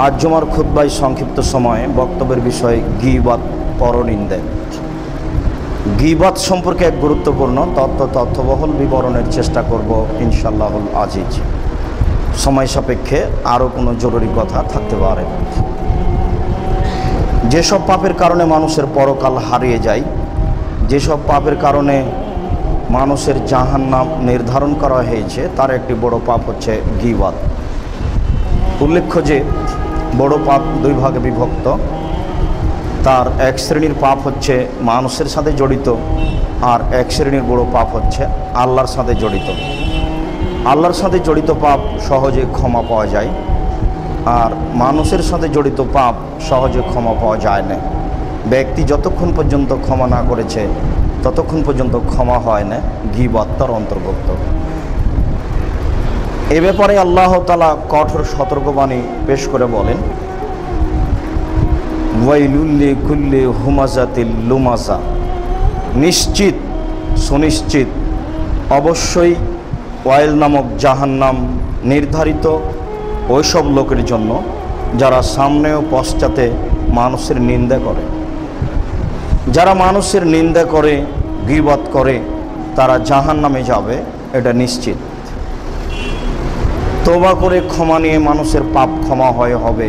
আজ জুমার খুতবায় সংক্ষিপ্ত সময়ে বক্তব্যের বিষয় গীবত, পরনিন্দে। গীবত সম্পর্কে এক গুরুত্বপূর্ণ তথ্যবহুল বিবরণের চেষ্টা করব ইনশাআল্লাহুল আজিজ। সময় সাপেক্ষে আরও কোনো জরুরি কথা থাকতে পারে। যেসব পাপের কারণে মানুষের পরকাল হারিয়ে যায়, যেসব পাপের কারণে মানুষের জাহান্নাম নির্ধারণ করা হয়েছে, তার একটি বড় পাপ হচ্ছে গীবত। উল্লেখ্য যে বড় পাপ দুই ভাগে বিভক্ত। তার এক শ্রেণীর পাপ হচ্ছে মানুষের সাথে জড়িত, আর এক শ্রেণীর বড় পাপ হচ্ছে আল্লাহর সাথে জড়িত। আল্লাহর সাথে জড়িত পাপ সহজে ক্ষমা পাওয়া যায়, আর মানুষের সাথে জড়িত পাপ সহজে ক্ষমা পাওয়া যায় না। ব্যক্তি যতক্ষণ পর্যন্ত ক্ষমা না করেছে ততক্ষণ পর্যন্ত ক্ষমা হয় না। গীবত তার অন্তর্ভুক্ত। এ ব্যাপারে আল্লাহ তাআলা কঠোর সতর্কবাণী পেশ করে বলেন, ওয়াইলুল লিকুল্লি হুমাজাতিল লুমাজা, নিশ্চিত সুনিশ্চিত অবশ্যই ওয়াইল নামক জাহান্নাম নির্ধারিত ওইসব লোকের জন্য যারা সামনে ও পশ্চাতে মানুষের নিন্দা করে। যারা মানুষের নিন্দা করে, গীবত করে, তারা জাহান্নামে যাবে, এটা নিশ্চিত। তওবা করে ক্ষমা নিয়ে মানুষের পাপ ক্ষমা হবে,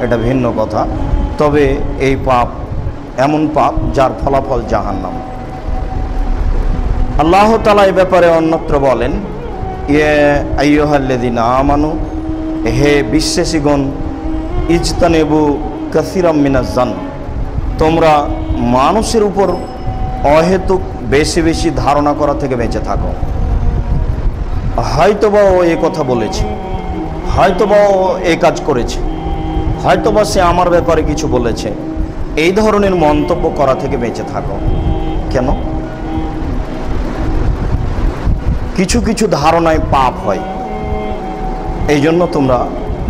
এটা ভিন্ন কথা। তবে এই পাপ এমন পাপ যার ফলাফল জাহান্নাম। আল্লাহ তাআলা এই ব্যাপারে অন্যত্র বলেন, ইয়া আইয়ুহাল্লাযীনা আমানু, হে বিশ্বাসীগণ, ইজতানিবু কাসীরাম মিনাজ জান, তোমরা মানুষের উপর অহেতুক বেশি বেশি ধারণা করা থেকে বেঁচে থাকো। হয়তোবা ও এই কথা বলেছে, হয়তোবা ও এই কাজ করেছে, হয়তোবা সে আমার ব্যাপারে কিছু বলেছে, এই ধরনের মন্তব্য করা থেকে বেঁচে থাকো। কেন? কিছু কিছু ধারণায় পাপ হয়, এই জন্য তোমরা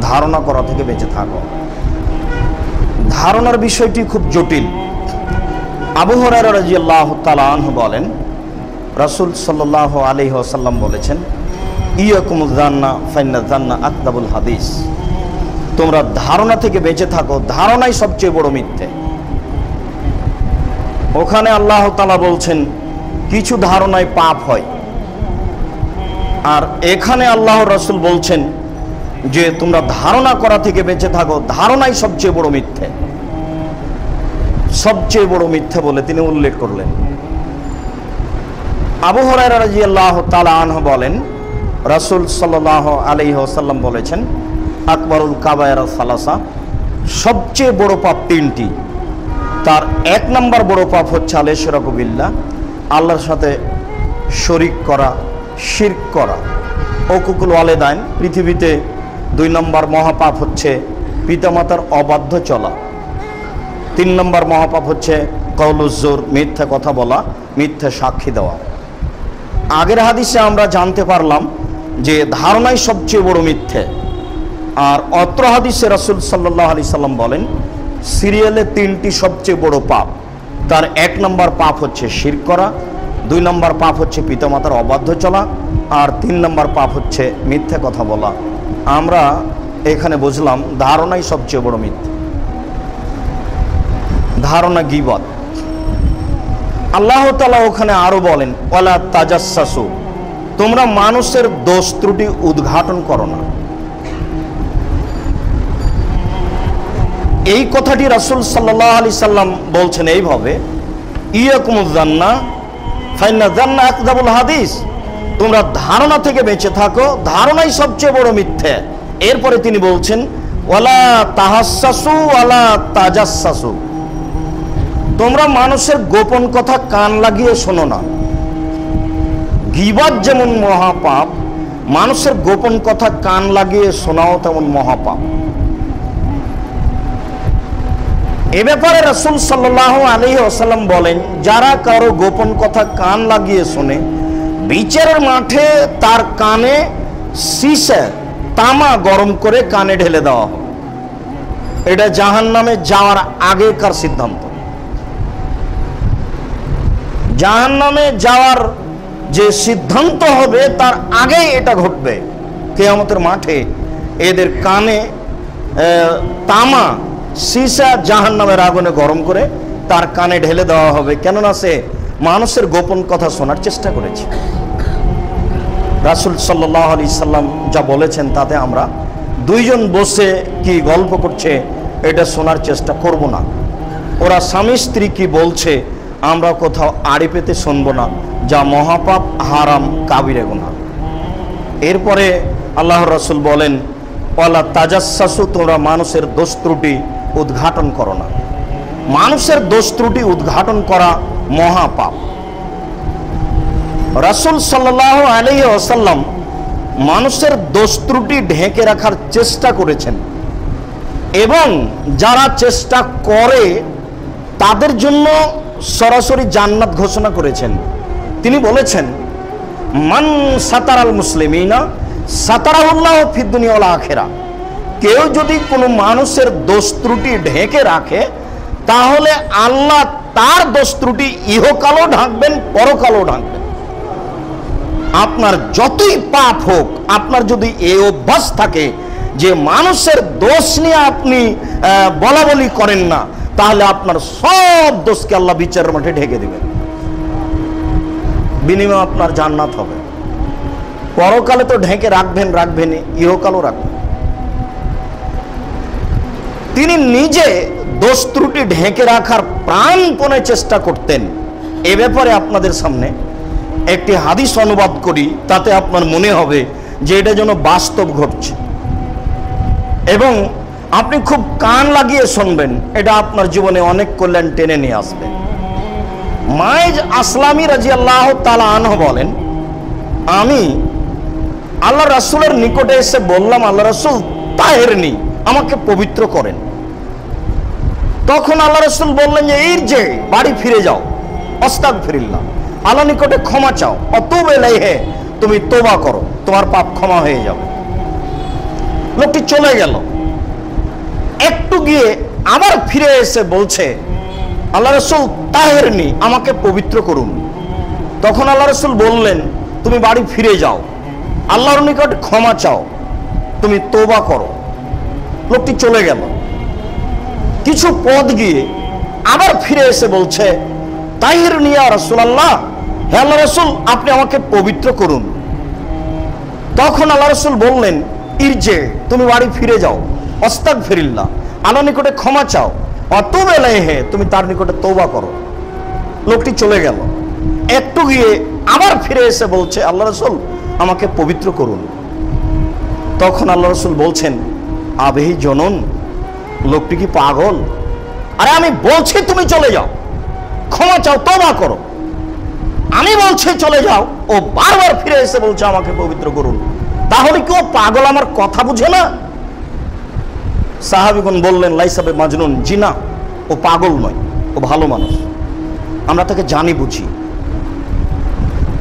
ধারণা করা থেকে বেঁচে থাকো। ধারণার বিষয়টি খুব জটিল। আবু হুরায়রা রাদিয়াল্লাহু তাআলা আনহু বলেন, রাসূল সাল্লাল্লাহু আলাইহি ওয়াসাল্লাম বলেছেন, ইয়াকুমুয যান্না ফাইন্না যান্না আকযাবুল হাদিস, তোমরা ধারণা থেকে বেঁচে থাকো, ধারণাই সবচেয়ে বড় মিথ্যে। ওখানে আল্লাহ তাআলা বলছেন কিছু ধারণায় পাপ হয়, আর এখানে আল্লাহর রাসূল বলছেন যে তোমরা ধারণা করা থেকে বেঁচে থাকো, ধারণাই সবচেয়ে বড় মিথ্যে। সবচেয়ে বড় মিথ্যে বলে তিনি উল্লেখ করলেন। আবু হুরায়রা রাদিয়াল্লাহু তাআলা আনহু বলেন, রাসূল সাল্লাল্লাহু আলাইহি ওয়াসাল্লাম বলেছেন, আকবারুল কাবায়ের সালাসা, সবচেয়ে বড় পাপ তিনটি। তার এক নম্বর বড় পাপ হচ্ছে আল ইশরাকু বিল্লাহ, আল্লাহর সাথে শরীক করা, শিরক করা। উকুকুল ওয়ালিদাইন, পৃথিবীতে দুই নম্বর মহাপাপ হচ্ছে পিতামাতার অবাধ্য চলা। তিন নম্বর মহাপাপ হচ্ছে কওলুজ্জুর, মিথ্যা কথা বলা, মিথ্যা সাক্ষী দেওয়া। আগের হাদিসে আমরা জানতে পারলাম যে ধারণাই সবচেয়ে বড় মিথ্যে, আর অত্র হাদিসে রাসূল সাল্লাল্লাহু আলাইহি সাল্লাম বলেন সিরিয়ালে তিনটি সবচেয়ে বড় পাপ। তার এক নম্বর পাপ হচ্ছে শিরক করা, দুই নম্বর পাপ হচ্ছে পিতামাতার অবাধ্য চলা, আর তিন নম্বর পাপ হচ্ছে মিথ্যা কথা বলা। আমরা এখানে বুঝলাম ধারণাই সবচেয়ে বড় মিথ্যা। ধারণা গীবত। আল্লাহ তাআলা ওখানে আরো বলেন, ওয়ালা তাজাসসু, তোমরা মানুষের দোষ ত্রুটি উদ্ঘাটন করো না। এই কথাটি রাসূল সাল্লাল্লাহু আলাইহি সাল্লাম বলছেন এইভাবে, ইয়াকুমুয যান্না ফাইন্না যান্না আকযাবুল হাদিস, তোমরা ধারণা থেকে বেঁচে থাকো, ধারণাই সবচেয়ে বড় মিথ্যে। এরপরে তিনি বলছেন, ওয়ালা তাহাসসাসু ওয়ালা তাজাসসাসু, তোমরা মানুষের গোপন কথা কান লাগিয়ে শোনো না। গীবত যেমন মহাপাপ, মানুষের গোপন কথা কান লাগিয়ে শোনাও তেমন মহাপাপ। এ ব্যাপারে রাসূল সাল্লাল্লাহু আলাইহি ওয়াসাল্লাম বলেন, যারা কারো গোপন কথা কান লাগিয়ে শোনে, বিচারের মাঠে তার কানে সীসা তামা গরম করে কানে ঢেলে দেওয়া হবে। এটা জাহান্নামে যাওয়ার আগেকার সিদ্ধান্ত। জাহান্নামে যাওয়ার যে সিদ্ধান্ত হবে তার আগেই এটা ঘটবে। কিয়ামতের মাঠে এদের কানে তামা সীসা জাহান্নামের আগুনে গরম করে তার কানে ঢেলে দেওয়া হবে, কেননা সে মানুষের গোপন কথা শোনার চেষ্টা করেছে। রাসূল সাল্লাল্লাহু আলাইহি সাল্লাম যা বলেছেন তাতে আমরা দুইজন বসে কি গল্প করছে এটা শোনার চেষ্টা করব না। ওরা স্বামী স্ত্রী কি বলছে আমরা কোথাও আড়ি পেতে শুনবো না, যা মহাপাপ, হারাম, কাবিরে গুনাহ। এরপরে আল্লাহর রাসূল বলেন, ওয়ালা তাজাসসু, তোমরা মানুষের দোষ ত্রুটি উদ্ঘাটন করো না। মানুষের দোষ ত্রুটি উদ্ঘাটন করা মহাপাপ। রাসূল সাল্লাল্লাহু আলাইহি ওয়াসাল্লাম মানুষের দোষ ত্রুটি ঢেকে রাখার চেষ্টা করেছেন এবং যারা চেষ্টা করে তাদের জন্য সরাসরি জান্নাত ঘোষণা করেছেন। তিনি বলেছেন, মান সাতারাল মুসলিমিনা সাতারাহুল্লাহু ফিদ দুনিয়া ওয়াল আখিরা। কেউ যদি কোনো মানুষের দোষ ত্রুটি ঢেকে রাখে তাহলে আল্লাহ তার দোষ ত্রুটি ইহকালও ঢাকবেন, পরকালও ঢাকবেন। আপনার যতই পাপ হোক, আপনার যদি এই অভ্যাস থাকে যে মানুষের দোষ নিয়ে আপনি বলা বলি করেন না, তাহলে আপনার সব দোষকে আল্লাহ বিচারের মাঠে ঢেকে দিবেন, বিনিময়ে আপনার জান্নাত হবে। পরকালে তো ঢেকে রাখবেন, ইহকালও রাখবেন। তিনি নিজে দোষ ত্রুটি ঢেকে রাখার প্রাণপণে চেষ্টা করতেন। এ ব্যাপারে আপনাদের সামনে একটি হাদিস অনুবাদ করি, তাতে আপনার মনে হবে যে এটা যেন বাস্তব ঘটছে এবং আপনি খুব কান লাগিয়ে শুনবেন, এটা আপনার জীবনে অনেক কল্যাণ টেনে নিয়ে আসবে। মাইজ আসলামী রাদিয়াল্লাহু তাআলা আনহু বলেন, আমি আল্লাহ রাসূলের নিকটে এসে বললাম, আল্লাহ রাসূল তাহেরনি, আমাকে পবিত্র করেন। তখন আল্লাহ রাসূল বললেন যে এই যে বাড়ি ফিরে যাও, আস্তাগফিরুল্লাহ, আল্লাহর নিকটে ক্ষমা চাও, অতুব ইলাইহি, তুমি তওবা করো, তোমার পাপ ক্ষমা হয়ে যাবে। লোকটি চলে গেল। একটু গিয়ে আবার ফিরে এসে বলছে, আল্লাহ রাসূল তাহেরনি, আমাকে পবিত্র করুন। তখন আল্লাহ রাসূল বললেন, তুমি বাড়ি ফিরে যাও, আল্লাহর নিকটে ক্ষমা চাও, তুমি তওবা করো। লোকটি চলে গেল। কিছু পথ গিয়ে আবার ফিরে এসে বলছে, তাহিরনি ইয়া রাসূলুল্লাহ, হে আল্লাহ রাসূল, আপনি আমাকে পবিত্র করুন। তখন আল্লাহ রাসূল বললেন, ইরজে, তুমি বাড়ি ফিরে যাও, আস্তাগফিরুল্লাহ, আল্লাহর নিকটে ক্ষমা চাও, অতুব ইলাইহি, তুমি তার নিকটে তওবা করো। লোকটি চলে গেল। একটু গিয়ে আবার ফিরে এসে বলছে, আল্লাহ রাসূল, আমাকে পবিত্র করুন। তখন আল্লাহ রাসূল বলছেন, আবেহি জনন, লোকটি কি পাগল? আরে আমি বলছি তুমি চলে যাও, ক্ষমা চাও, তওবা করো। আমি বলছি চলে যাও, ও বারবার ফিরে এসে বলছে আমাকে পবিত্র করুন। তাহলে কি ও পাগল, আমার কথা বুঝে না? সাহাবীগণ বললেন, লাইসা বে মাজনুন, জি না, ও পাগল নয়, ও ভালো মানুষ, আমরা তাকে জানি বুঝি।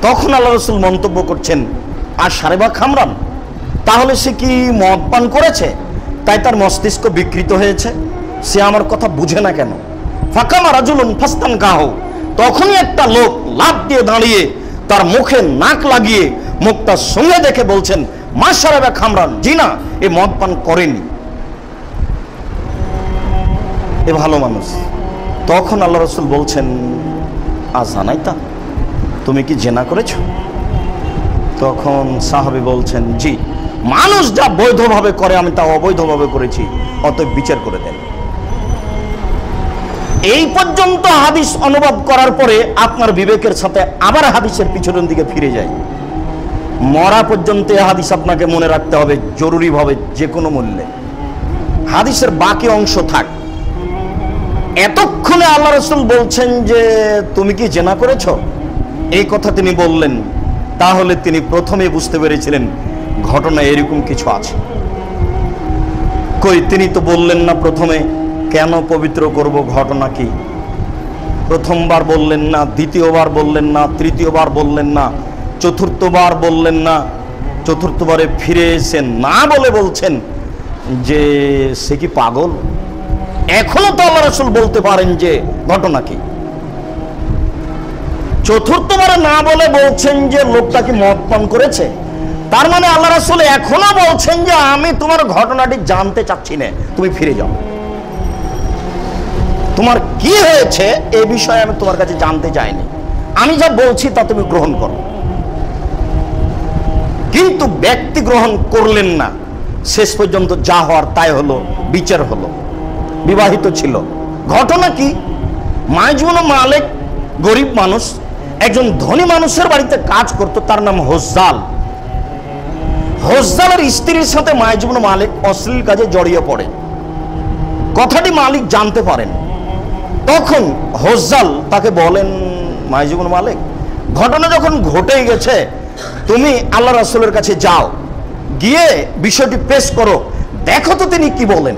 তখন আল্লাহ রাসূল মন্তব্য করছেন, আর সারেবা খামরান, তাহলে সে কি মদ পান করেছে তাই তার মস্তিষ্ক বিকৃত হয়েছে? সে আমার কথা বুঝে না কেন? ফাকামা রাজুলুন ফাস্তান কাহু, তখনই একটা লোক লাফ দিয়ে দাঁড়িয়ে তার মুখে নাক লাগিয়ে মুখটা সঙ্গে দেখে বলছেন, মা সারেবা খামরান, জি না, এ মদ পান করেনি, এ ভালো মানুষ। তখন আল্লাহ রাসূল বলছেন, আজানাইতা, তুমি কি জেনা করেছো? তখন সাহাবী বলছেন, জি, মানুষ যা বৈধভাবে করে আমি তা অবৈধভাবে করেছি, অতএব বিচার করে দেন। এই পর্যন্ত হাদিস অনুবাদ করার পরে আপনার বিবেকের সাথে আবার হাদিসের পিছনের দিকে ফিরে যায়। মরা পর্যন্ত এই হাদিস আপনাকে মনে রাখতে হবে জরুরিভাবে, যে কোনো মূল্যে। হাদিসের বাকি অংশ থাক। এতক্ষণে আল্লাহ রাসূল বলছেন যে তুমি কি জেনা করেছো, এই কথা তিনি বললেন, তাহলে তিনি প্রথমে বুঝতে পেরেছিলেন ঘটনা এরকম কিছু আছে। কই, তিনি তো বললেন না প্রথমে কেন পবিত্র করব, ঘটনা কি? প্রথমবার বললেন না, দ্বিতীয়বার বললেন না, তৃতীয়বার বললেন না, চতুর্থবার বললেন না। চতুর্থবারে ফিরে এসে না বলে বলছেন যে সে কি পাগল? এখনো তো আল্লাহ রাসূল বলতে পারেন যে ঘটনা কি। চতুর্থবারে না বলে বলছেন যে লোকটা কি মদ পান করেছে, তার মানে আল্লাহ রাসূল এখনো বলছেন যে আমি তোমার ঘটনাটি জানতে চাচ্ছি না, তুমি ফিরে যাও। তোমার কি হয়েছে এই বিষয়ে আমি তোমার কাছে জানতে চাইনি, আমি যা বলছি তা তুমি গ্রহণ করো। কিন্তু ব্যক্তি গ্রহণ করলেন না, শেষ পর্যন্ত যা হওয়ার তাই হলো, বিচার হলো। বিবাহিত ছিল। ঘটনা কি? মাইজুন মালিক গরিব মানুষ, একজন ধনী মানুষের বাড়িতে কাজ করত, তার নাম হোজ্জাল। হোজ্জালের স্ত্রীর সাথে মাইজুন মালিক অশ্লীল কাজে জড়িয়ে পড়ে। কথাটি মালিক জানতে পারেন। তখন হোজ্জাল তাকে বলেন, মাইজুন মালিক, ঘটনা যখন ঘটে গেছে তুমি আল্লাহ রাসূলের কাছে যাও, গিয়ে বিষয়টি পেশ করো, দেখো তো তিনি কি বলেন।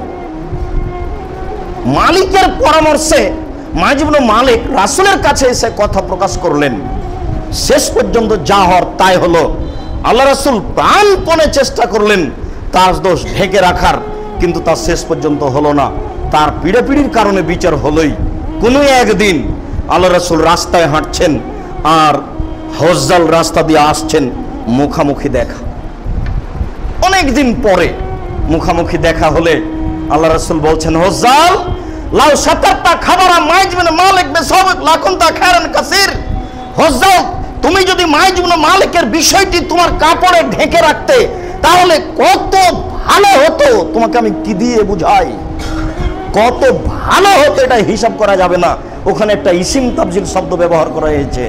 মালিকের পরামর্শে মাইজুন মালিক রাসূলের কাছে এসে কথা প্রকাশ করলেন। শেষ পর্যন্ত যা হওয়ার তাই হলো। আল্লাহ রাসূল প্রাণপণে চেষ্টা করলেন তার দোষ ঢেকে রাখার, কিন্তু তার শেষ পর্যন্ত হলো না। তার পিড়াপিড়ির কারণে বিচার হলোই। কোনো একদিন আল্লাহ রাসূল রাস্তায় হাঁটছেন আর হোজ্জাল রাস্তা দিয়ে আসছেন, মুখামুখি দেখা। অনেকদিন পরে মুখামুখি দেখা হলে আল্লাহ রাসূল বলছেন, হোজ্জাল লাউ সাতারতা খাবারা মাইজুন মালিক বিসাবিক লাকুনতা খায়রান কাসীর। হোজ্জাল, তুমি যদি মাইজুন মালিকের বিষয়টি তোমার কাপড়ে ঢেকে রাখতে তাহলে কত ভালো হতো। তোমাকে আমি কি দিয়ে বুঝাই, কত ভালো হতো এটা হিসাব করা যাবে না। ওখানে একটা ইসিম তাফজিল শব্দ ব্যবহার করা হয়েছে,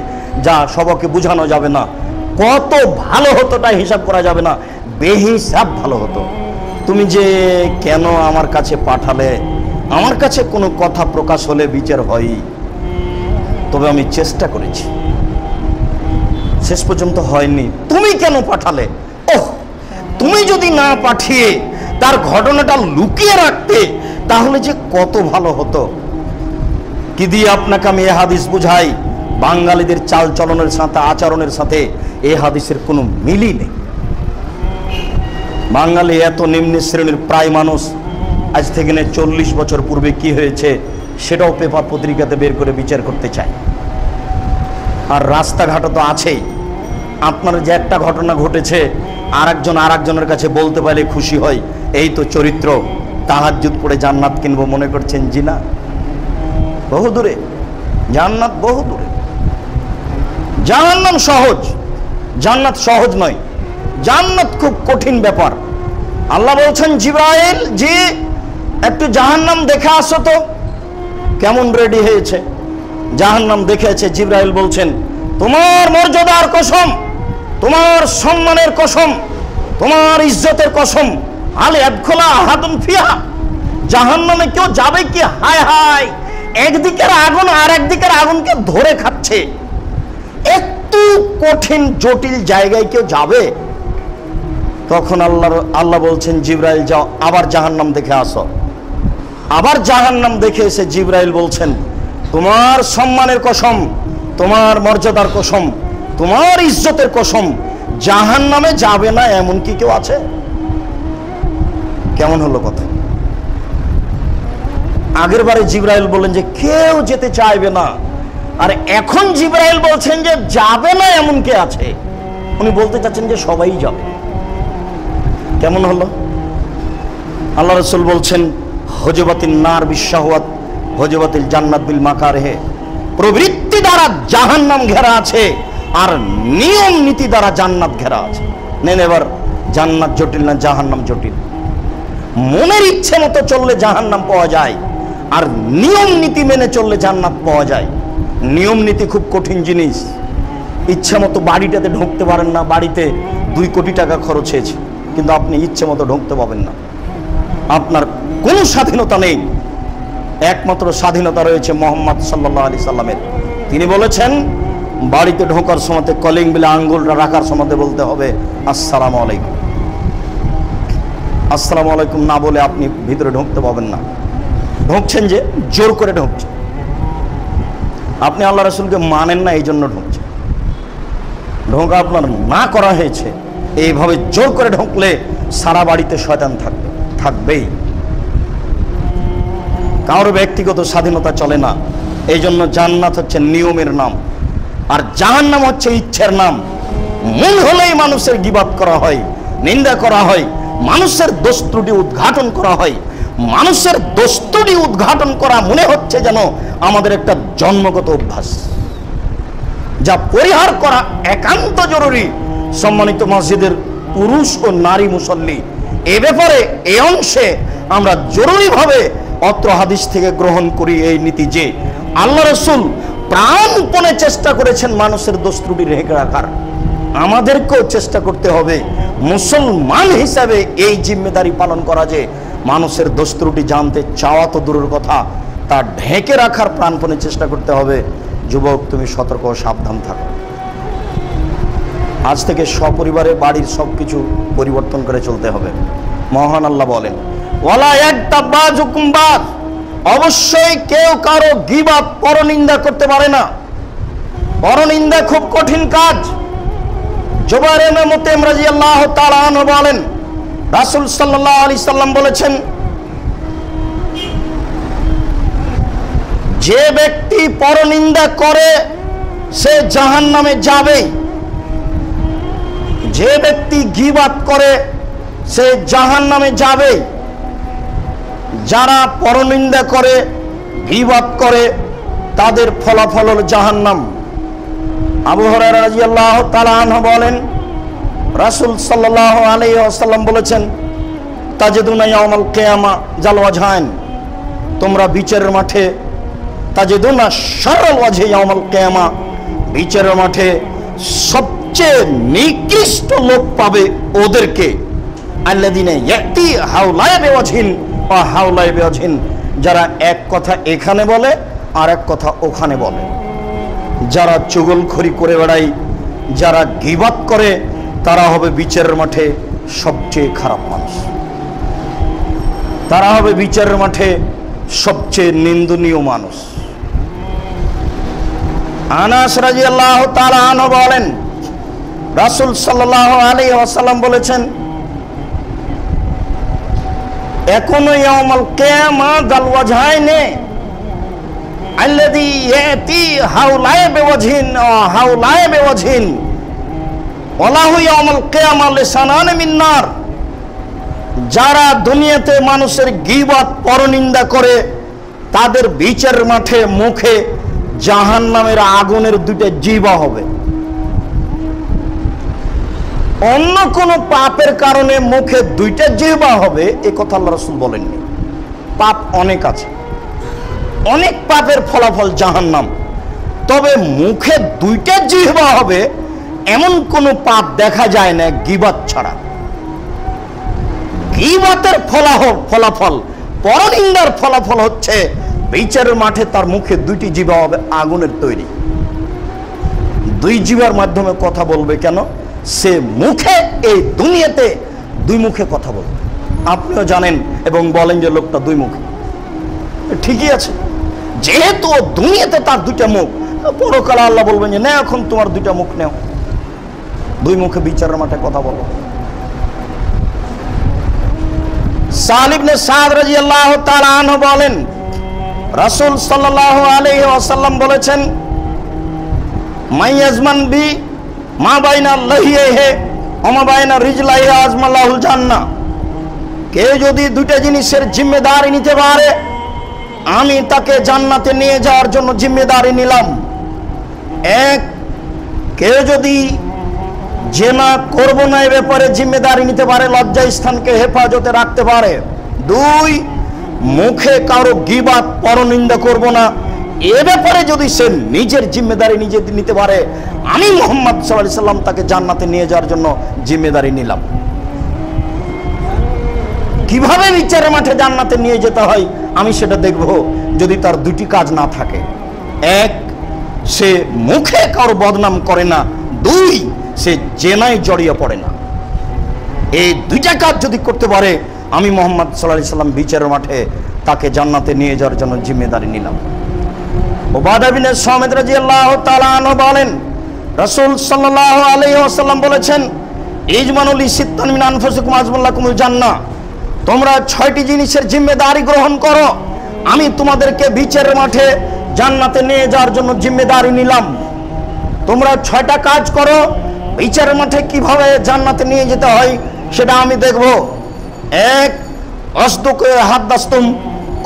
যা সবাইকে বোঝানো যাবে না। কত ভালো হতো এটা হিসাব করা যাবে না, বেহিসাব ভালো হতো। তুমি যে কেন আমার কাছে পাঠালে, আমার কাছে কোনো কথা প্রকাশ হলে বিচার হয়, তবে আমি চেষ্টা করেছি, শেষ পর্যন্ত হয়নি। তুমি কেন পাঠালে? ওহ, তুমি যদি না পাঠিয়ে তার ঘটনাটা লুকিয়ে রাখতে তাহলে যে কত ভালো হতো। কি দিয়ে আপনাকে আমি এ হাদিস বুঝাই? বাঙালিদের চাল চলনের সাথে, আচরণের সাথে এ হাদিসের কোনো মিলই নেই। বাঙালি এত নিম্ন শ্রেণীর প্রায় মানুষ, আজ থেকে 40 বছর পূর্বে কি হয়েছে সেটাও পেপার পত্রিকাতে বের করে বিচার করতে চায়। আর রাস্তাঘাটও তো আছেই। আপনার যে একটা ঘটনা ঘটেছে আরেকজন আরেকজনের কাছে বলতে পারলে খুশি হয়, এই তো চরিত্র। তাহাজ্জুদ পড়ে জান্নাত কিনবো মনে করছেন? জি না, বহু দূরে, জান্নাত বহু দূরে। জাহান্নাম সহজ, জান্নাত সহজ নয়। জান্নাত খুব কঠিন ব্যাপার। আল্লাহ বলছেন, জিবরাইল, জি একটু জাহান্নাম দেখে আসো তো। কেমন রেডি হয়েছে? জাহান্নাম দেখেছে। জিবরাইল বলছেন, তোমার মর্যাদার কসম, তোমার সম্মানের কসম, তোমার ইজ্জতের কসম, আলে আদখুলা আহাদুন ফিহা, জাহান্নামে কেউ যাবে কি? হায় হায়, একদিকের আগুন আর একদিকের আগুনকে ধরে খাচ্ছে। একটু কঠিন জটিল জায়গায় কেউ যাবে? তখন আল্লাহ বলছেন, জিবরাইল যাও, আবার জাহান্নাম দেখে আসো। আবার জাহান্নাম দেখে এসে জিবরাইল বলছেন, তোমার সম্মানের কসম, তোমার মর্যাদার কসম, তোমার ইজ্জতের কসম, জাহান্নামে যাবে না এমন কি কেউ আছে? কেমন হলো কথা? আগের বারে জিবরাইল বললেন যে কেউ যেতে চাইবে না, আর এখন জিবরাইল বলছেন যে যাবে না এমন কে আছে? উনি বলতে চাচ্ছেন যে সবাই যাবে। কেমন হলো? আল্লাহ রাসূল বলছেন, হজবাতিন নার বিশাহওয়াত হজবাতিল জান্নাত বিল মাকারিহ, প্রবৃত্তি দ্বারা জাহান্নাম ঘেরা আছে আর নিয়ম নীতি দ্বারা জান্নাত ঘেরা আছে। নেন এবার, জান্নাত জটিল না জাহান্নাম জটিল? মনের ইচ্ছে মতো চললে জাহান্নাম পাওয়া যায়, আর নিয়ম নীতি মেনে চললে জান্নাত পাওয়া যায়। নিয়ম নীতি খুব কঠিন জিনিস। ইচ্ছা মতো বাড়িটাতে ঢুকতে পারেন না, বাড়িতে 2 কোটি টাকা খরচ হয়েছে, কিন্তু আপনি ইচ্ছে মতো ঢুকতে পাবেন না। আপনার কোনো স্বাধীনতা নেই। একমাত্র স্বাধীনতা রয়েছে মুহাম্মদ সাল্লাল্লাহু আলাইহি সাল্লামের। তিনি বলেছেন, বাড়িতে ঢোকার সময় কলিং বেলে আঙ্গুলটা রাখার সময় বলতে হবে আসসালামু আলাইকুম। আসসালামু আলাইকুম না বলে আপনি ভিতরে ঢুকতে পাবেন না। ঢুকছেন যে জোর করে ঢুকছেন, আপনি আল্লাহ রাসূলকে মানেন না, এই জন্য ঢুকছেন। ঢোকা আপনার না করা হয়েছে, এইভাবে জোর করে ঢুকলে সারা বাড়িতে শয়তান থাকবেই। কারো ব্যক্তিগত স্বাধীনতা চলে না। এই জন্য জান্নাত হচ্ছে নিয়মের নাম, আর জাহান্নাম হচ্ছে ইচ্ছের নাম। মন হলেই মানুষের গীবাত করা হয়, নিন্দা করা হয়, মানুষের দোষ ত্রুটি উদ্ঘাটন করা হয়। মানুষের দোষ ত্রুটি উদ্ঘাটন করা মনে হচ্ছে যেন আমাদের একটা জন্মগত অভ্যাস, যা পরিহার করা একান্ত জরুরি। সম্মানিত মসজিদের পুরুষ ও নারী মুসল্লি, এ ব্যাপারে এই অংশে আমরা জরুরিভাবে অত্র হাদিস থেকে গ্রহণ করি এই নীতি যে আল্লাহ রাসূল প্রাণপণে চেষ্টা করেছেন মানুষের দোষ ত্রুটি ঢেকে রাখার। আমাদেরকেও চেষ্টা করতে হবে মুসলমান হিসাবে এই জিম্মেদারি পালন করা যে মানুষের দোষ ত্রুটি জানতে চাওয়া তো দূরের কথা, তা ঢেকে রাখার প্রাণপণে চেষ্টা করতে হবে। যুবক, তুমি সতর্ক ও সাবধান থাকো। আজ থেকে সপরিবারে বাড়ির সবকিছু পরিবর্তন করে চলতে হবে। মহান আল্লাহ বলেন, ওয়ালা ইয়াগতাবাজুকুম বাদ, অবশ্যই কেউ কারো গীবাত পরনিন্দা করতে পারে না। পরনিন্দা খুব কঠিন কাজ। জুবাইর ইবনে মুতাইম রাদিয়াল্লাহু তাআলা আনহু বলেন, রাসূল সাল্লাল্লাহু আলাইহি সাল্লাম বলেছেন, যে ব্যক্তি পরনিন্দা করে সে জাহান্নামে যাবে। যে ব্যক্তি গীবাত করে সে জাহান্নামে যাবে। যারা পরনিন্দা করে, গীবাত করে, তাদের ফলাফল হল জাহান্নাম। আবু হুরায়রা রাদিয়াল্লাহু তাআলা আনহু বলেন, রাসূল সাল্লাল্লাহু আলাইহি ওয়াসাল্লাম বলেছেন, তাজিদুনা ইয়াউমাল কিয়ামা জাল ওয়াজহাইন, তোমরা বিচারের মাঠে তাজিদুনা শাররাল ওয়াজহি ইয়াউমাল কিয়ামা, বিচারের মাঠে সবচেয়ে নিকৃষ্ট লোক পাবে ওদেরকে, আল্লাযিনা ইয়াতি হাওলায় বিওয়াজহিন ওয়া হাওলায় বিওয়াজহিন, যারা এক কথা এখানে বলে আর এক কথা ওখানে বলে, যারা চুগলখড়ি করে বেড়ায়, যারা গীবাত করে, তারা হবে বিচারের মাঠে সবচেয়ে খারাপ মানুষ। তারা হবে বিচারের মাঠে সবচেয়ে নিন্দনীয় মানুষ। আনাস রাদিয়াল্লাহু তাআলা আনহু বলেন, রাসূল সাল্লাল্লাহু আলাইহি ওয়াসাল্লাম বলেছেন, এখনো ইয়াউমুল কিয়ামা দাল ওয়াজহাইনে আল্লাযী ইয়াতি হাওলায় বিওয়াজহিন ওয়া হাওলায় বিওয়াজহিন ওয়ালাহু ইয়াউমুল কিয়ামা লিসানান মিন নার, যারা দুনিয়াতে মানুষের গীবাত পরনিন্দা করে তাদের বিচারের মাঠে মুখে জাহান্নামের আগুনের দুইটা জিহ্বা হবে। অন্য কোন পাপের কারণে মুখে দুইটা জিহ্বা হবে এ কথা আল্লাহ রাসূল বলেননি। পাপ অনেক আছে, অনেক পাপের ফলাফল জাহান্নাম, তবে মুখে দুইটা জিহ্বা হবে এমন কোন পাপ দেখা যায় না গীবাত ছাড়া। গীবাতের ফলাফল, পরনিন্দার ফলাফল হচ্ছে বিচারের মাঠে তার মুখে দুইটি জিহ্বা হবে আগুনের তৈরি। দুই জিহ্বার মাধ্যমে কথা বলবে কেন? সে মুখে এই দুনিয়াতে দুই মুখে কথা বলবে। আপনিও জানেন এবং বলেন যে লোকটা দুই মুখে, ঠিকই আছে। যেহেতু দুনিয়াতে তার দুইটা মুখ, পরকালে আল্লাহ বলবেন যে না, এখন তোমার দুইটা মুখ নেও, দুই মুখে বিচারের মাঠে কথা বলো। সাহল ইবনে সাদ রাদিয়াল্লাহু তাআলা আনহু বলেন, রাসূল সাল্লাল্লাহু আলাইহি ওয়াসাল্লাম বলেছেন, মাইয়াজমান বি মা বাইনা লাহিয়াহি ওয়া মা বাইনা রিজলাইহি আজমাল্লাহুল জান্নাহ, কেউ যদি দুইটা জিনিসের জিম্মেদারি নিতে পারে আমি তাকে জান্নাতে নিয়ে যাওয়ার জন্য জিম্মেদারি নিলাম। এক, কেউ যদি জেনা করব না এ ব্যাপারে জিম্মেদারি নিতে পারে, লজ্জা স্থানকে হেফাজতে রাখতে পারে। দুই, মুখে কারো গীবাত পরনিন্দা করব না এ ব্যাপারে যদি সে নিজের জিম্মেদারি নিজে নিতে পারে, আমি মুহাম্মদ সাল্লাল্লাহু আলাইহি সাল্লাম তাকে জান্নাতে নিয়ে যাওয়ার জন্য জিম্মেদারি নিলাম। কিভাবে বিচারের মাঠে জান্নাতে নিয়ে যেতে হয় আমি সেটা দেখব, যদি তার দুটি কাজ না থাকে। এক, সে মুখে কারো বদনাম করে না। দুই, সে জেনায় জড়িয়ে পড়ে না। এই দুইটা কাজ যদি করতে পারে আমি মুহাম্মদ সাল্লাল্লাহু আলাইহি সাল্লাম বিচারের মাঠে তাকে জান্নাতে নিয়ে যাওয়ার জন্য জিম্মেদারি নিলাম। উবাদা বিন সামিত রাদিয়াল্লাহু তাআলা আনহু বলেন, রাসূল সাল্লাল্লাহু আলাইহি ওয়াসাল্লাম বলেছেন, ইজমানুল সিত্তান মিন আনফুসিকুম আজমাল্লাকুমুল জান্নাহ, তোমরা 6টি জিনিসের জিম্মেদারি গ্রহণ করো, আমি তোমাদেরকে বিচারের মাঠে জান্নাতে নিয়ে যাওয়ার জন্য জিম্মেদারি নিলাম। তোমরা 6টা কাজ করো, বিচারের মাঠে কিভাবে জান্নাতে নিয়ে যেতে হয় সেটা আমি দেখব। এক, অসদুকে হাদ্দাস্তুম,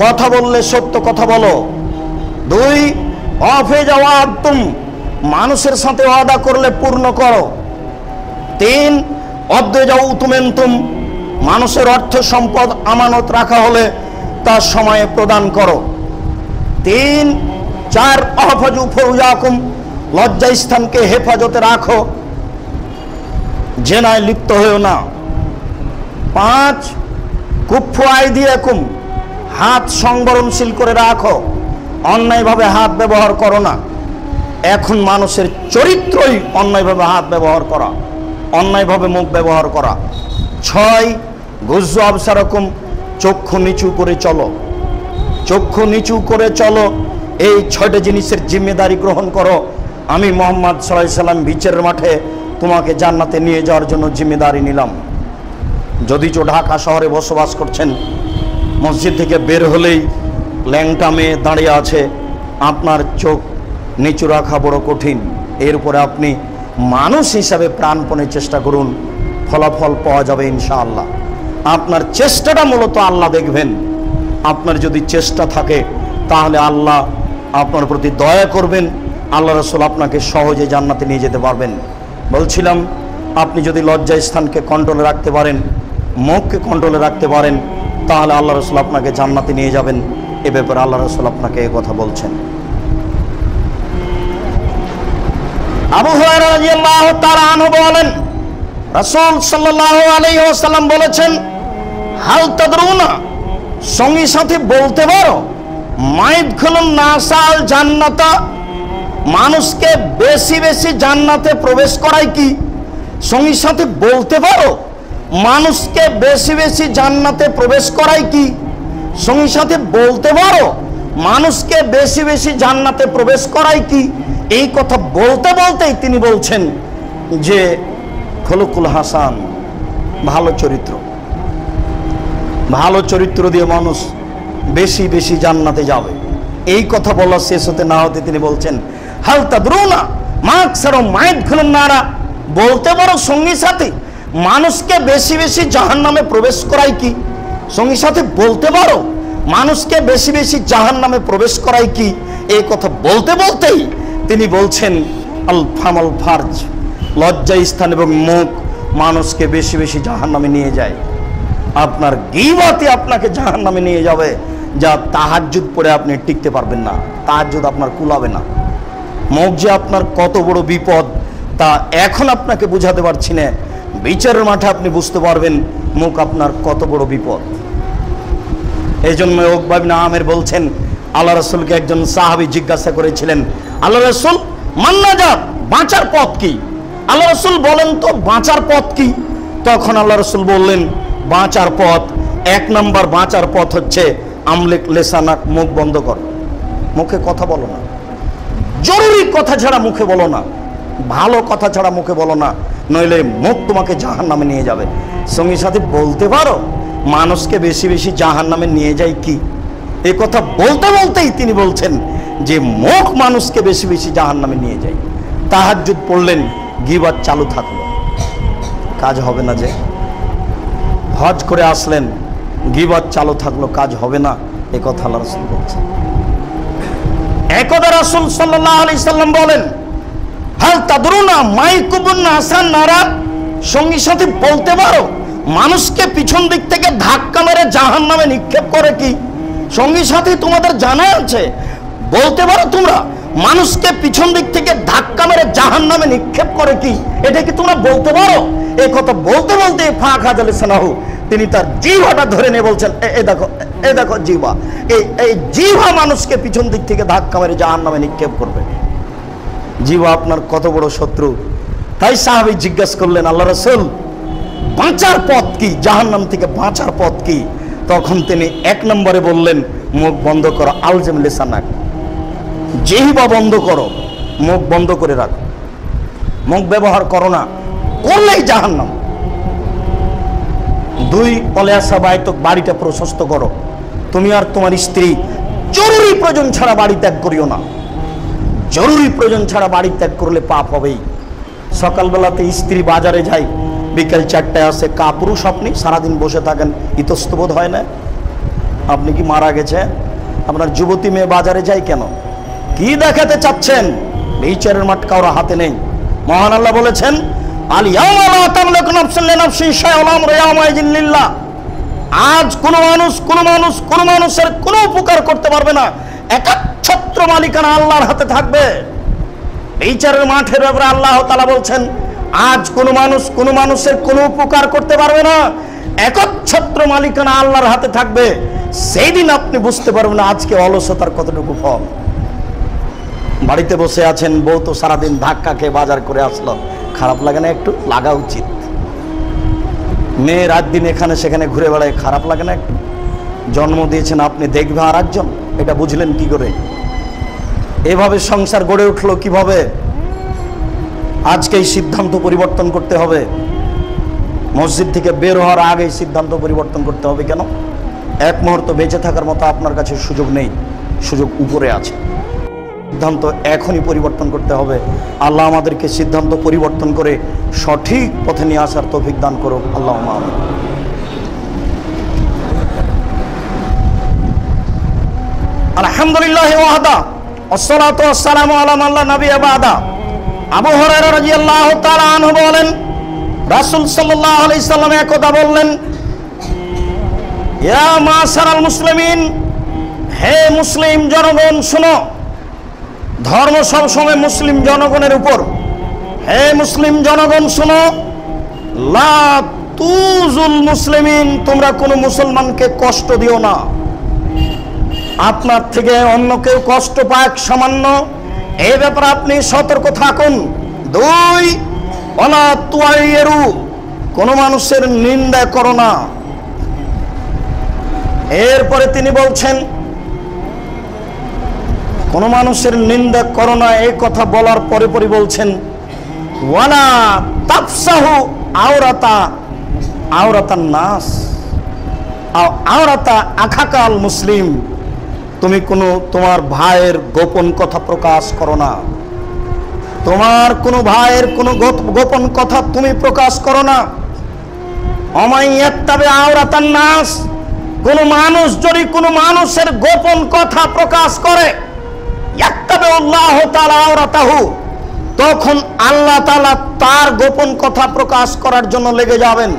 কথা বললে সত্য কথা বলো। দুই, অফে যাওয়া আদতুম, মানুষের সাথে ওয়াদা করলে পূর্ণ করো। তিন, অদ্দে যাও উতুমেন্তুম, মানুষের অর্থ সম্পদ আমানত রাখা হলে তার সময়ে প্রদান করো। তিন, চার, অহফাজু ফরুজাকুম, লজ্জা স্থানকে হেফাজতে রাখো, জেনায় লিপ্ত হয়েও না। পাঁচ, কুফু আইদিয়াকুম, হাত সংবরণশীল করে রাখো, অন্যায়ভাবে হাত ব্যবহার করো না। এখন মানুষের চরিত্রই অন্যায়ভাবে হাত ব্যবহার করা, অন্যায়ভাবে মুখ ব্যবহার করা। ছয়, গুজ্জু আবসারকুম, চক্ষু নিচু করে চলো, চক্ষু নিচু করে চলো। এই ছয়টা জিনিসের জিম্মেদারি গ্রহণ করো। আমি মুহাম্মদ সাল্লাল্লাহু আলাইহি সাল্লাম বিচারের মাঠে তোমাকে জান্নাতে নিয়ে যাওয়ার জন্য জিম্মেদারি নিলাম। যদিও ঢাকা শহরে বসবাস করছেন, মসজিদ থেকে বের হলেই ল্যাংটা মেয়ে দাঁড়িয়ে আছে, আপনার চোখ নিচু রাখা বড় কঠিন। এরপরে আপনি মানুষ হিসাবে প্রাণপণে চেষ্টা করুন, ফলাফল পাওয়া যাবে ইনশাআল্লাহ। আপনার চেষ্টাটা মূলত আল্লাহ দেখবেন। আপনার যদি চেষ্টা থাকে তাহলে আল্লাহ আপনার প্রতি দয়া করবেন, আল্লাহ রাসূল আপনাকে সহজে জান্নাতে নিয়ে যেতে পারবেন। বলছিলাম, আপনি যদি লজ্জা স্থানকে কন্ট্রোলে রাখতে পারেন, মুখকে কন্ট্রোলে রাখতে পারেন, তাহলে আল্লাহ রাসূল আপনাকে জান্নাতে নিয়ে যাবেন। এ ব্যাপারে আল্লাহ রাসূল আপনাকে এই কথা বলছেন। আবু হুরায়রা রাদিয়াল্লাহু তাআলা আনহু বলেন, রাসূল সাল্লাল্লাহু আলাইহি ওয়াসাল্লাম বলেছেন, হাল তাদরুনা, সঙ্গী সাথে বলতে পারো, মাইদখুলুন নাসাল জান্নাতা, মানুষকে বেশি বেশি জান্নাতে প্রবেশ করায় কি? সঙ্গী সাথে বলতে পারো, মানুষকে বেশি বেশি জান্নাতে প্রবেশ করায় কি? সঙ্গী সাথে বলতে পারো, মানুষকে বেশি বেশি জান্নাতে প্রবেশ করায় কি? এই কথা বলতে বলতেই তিনি বলছেন যে খলুকুল হাসান, ভালো চরিত্র, ভালো চরিত্র দিয়ে মানুষ বেশি বেশি জান্নাতে যাবে। এই কথা বলা শেষ হতে না হতে তিনি বলছেন, হাল তাদরুনা মাকসারু মাইদখুলুন নারা, বলতে পারো সঙ্গী সাথে মানুষকে বেশি বেশি জাহান্নামে প্রবেশ করায় কি? সঙ্গী সাথে বলতে পারো, মানুষকে বেশি বেশি জাহান্নামে প্রবেশ করায় কি? এই কথা বলতে বলতেই তিনি বলছেন, আল ফামাল ফারজ, লজ্জা স্থান এবং মুখ মানুষকে বেশি বেশি জাহান্নামে নিয়ে যায়। আপনার গীবতে আপনাকে জাহান্নামে নিয়ে যাবে, যা তাহাজ্জুদ পড়ে আপনি টিকতে পারবেন না, তাহাজ্জুদ আপনার কুলাবে না। মুখ যে আপনার কত বড় বিপদ তা এখন আপনাকে বুঝাতে পারছি না, বিচারের মাঠে আপনি বুঝতে পারবেন মুখ আপনার কত বড় বিপদ। এই জন্য উকবা ইবনে আমির বলছেন, আল্লাহ রাসূলকে একজন সাহাবী জিজ্ঞাসা করেছিলেন, আল্লাহ রাসূল, মান নাজাত, বাঁচার পথ কি? আল্লাহ রাসূল বলেন তো বাঁচার পথ কি? তখন আল্লাহ রাসূল বললেন, বাঁচার পথ, এক নম্বর বাঁচার পথ হচ্ছে আমলিক লেসানাক, মুখ বন্ধ কর, মুখে কথা বলো না, জরুরি কথা ছাড়া মুখে বলো না, ভালো কথা ছাড়া মুখে বলো না, নইলে মুখ তোমাকে জাহান্নামে নিয়ে যাবে। সঙ্গী সাথে বলতে পারো, মানুষকে বেশি বেশি জাহান্নামে নিয়ে যায় কি? এই কথা বলতে বলতেই তিনি বলছেন যে মুখ মানুষকে বেশি বেশি জাহান্নামে নিয়ে যায়। তাহাজ্জুদ পড়লেন, গীবত চালু থাকলো, কাজ হবে না। যে হজ করে আসলেন, গীবত চালু থাকলো, কাজ হবে না। এই কথা আল্লাহ রাসূল বলছেন। একদা রাসূল সাল্লাল্লাহু আলাইহি সাল্লাম বলেন, হাল তাদরুনা মাইকুবুন নাসান নারা, সঙ্গী সাথে বলতে পারো, মানুষকে পিছন দিক থেকে ধাক্কা মেরে জাহান্নামে নিক্ষেপ করে কি? সঙ্গী সাথে তোমাদের জানা আছে? বলতে পারো তোমরা, মানুষকে পিছন দিক থেকে ধাক্কা মেরে জাহান্নামে নিক্ষেপ করে কি? এটা কি তোমরা বলতে পারো? এই কথা বলতে বলতে ফাখাযা লিসানাহু, তিনি তার জিহ্বাটা ধরে নিয়ে বলছেন, এই দেখো জিহ্বা, এই জিহ্বা মানুষকে পিছন দিক থেকে ধাক্কা মেরে জাহান্নামে নিক্ষেপ করবে। জিহ্বা আপনার কত বড় শত্রু। তাই সাহাবী জিজ্ঞাসা করলেন, আল্লাহ রাসূল, বাঁচার পথ কি? জাহান্নাম থেকে বাঁচার পথ কি? তখন তিনি এক নম্বরে বললেন, মুখ বন্ধ করো, আলজাম লিসানাক, জিহ্বা বন্ধ করো, মুখ বন্ধ করে রাখো, মুখ ব্যবহার করো না, করলেই জাহান্নাম। দুই, অলিয়াসা বাইতক, বাড়িটা প্রশস্ত করো, তুমি আর তোমার স্ত্রী জরুরি প্রয়োজন ছাড়া বাড়ি ত্যাগ করিও না। জরুরি প্রয়োজন ছাড়া বাড়ি ত্যাগ করলে পাপ হবেই। সকালবেলাতে স্ত্রী বাজারে যায়, বিকেল 4টায় আসে, কাপুরুষ আপনি সারাদিন বসে থাকেন, ইতস্তবোধ হয় না? আপনি কি মারা গেছে? আপনার যুবতী মেয়ে বাজারে যায় কেন? কি দেখাতে চাচ্ছেন? বিচারের মাঠ কারোর হাতে নেই। মহান আল্লাহ বলেছেন, আল ইয়াওমা লা তামলিকু নাফসুন লিনাফসিন শাইআন ওয়া আমরু ইয়াওমাইযিন লিল্লাহ। আজ কোন মানুষের কোনো উপকার করতে পারবে না, একচ্ছত্র মালিকানা আল্লাহর হাতে থাকবে। বিচারের মাঠের ব্যাপারে আল্লাহ তাআলা বলছেন, আজ কোন মানুষের কোনো উপকার করতে পারবে না, একচ্ছত্র মালিকানা আল্লাহর হাতে থাকবে। সেই দিন আপনি বুঝতে পারবেন আজকে অলসতার কতটুকু ফল। বাড়িতে বসে আছেন, বউ তো সারাদিন ধাক্কা খেয়ে বাজার করে আসলো, খারাপ লাগে না? একটু লাগা উচিত। মেয়ে রাত দিন এখানে সেখানে ঘুরে বেড়ায়, খারাপ লাগে না একটু? জন্ম দিয়েছেন আপনি, দেখবে আর একজন, এটা বুঝলেন কি করে? এভাবে সংসার গড়ে উঠলো কিভাবে? আজকেই সিদ্ধান্ত পরিবর্তন করতে হবে। মসজিদ থেকে বের হওয়ার আগেই সিদ্ধান্ত পরিবর্তন করতে হবে। কেন? এক মুহূর্ত বেঁচে থাকার মতো আপনার কাছে সুযোগ নেই, সুযোগ উপরে আছে। সিদ্ধান্ত এখনই পরিবর্তন করতে হবে। আল্লাহ আমাদেরকে সিদ্ধান্ত পরিবর্তন করে সঠিক পথে নিয়ে আসার তৌফিক দান করুক। আল্লাহুম্মা আমিন। আলহামদুলিল্লাহি ওয়াহদা ওয়াসসালাতু ওয়াসসালামু আলা মান লা নাবিয়্যা বা'দা। আবু হুরায়রা রাদিয়াল্লাহু তাআলা আনহু বলেন, রাসূল সাল্লাল্লাহু আলাইহি সাল্লাম একদা বললেন, ইয়া মাশারাল মুসলিমিন, হে মুসলিম জনগণ শোনো। ধর্ম সবসময় মুসলিম জনগণের উপর। হে মুসলিম জনগণ শোনো, লা তুজুল মুসলিমিন, তোমরা কোনো মুসলমানকে কষ্ট দিও না। আপনার থেকে অন্য কেউ কষ্ট পাক সামান্য, এই ব্যাপারে আপনি সতর্ক থাকুন। 2, ওয়ালা তুআইরু, কোনো মানুষের নিন্দা করো না। এরপরে তিনি বলছেন, কোন মানুষের নিন্দা করো না। এই কথা বলার পরে পরে বলছেন, ওয়ালা তাফসাহু আওরাতান নাস আওরাতা আখাকাল মুসলিম, তুমি তোমার ভাইয়ের গোপন কথা প্রকাশ করো না। তোমার কোনো ভাইয়ের কোনো গোপন কথা তুমি প্রকাশ করো না। অমাইয়াত্তাবে আওরাতান নাস, কোন মানুষ যদি কোনো মানুষের গোপন কথা প্রকাশ করে, তখন আল্লাহ তাআলা তার গোপন কথা প্রকাশ করার জন্য লেগে যাবেন।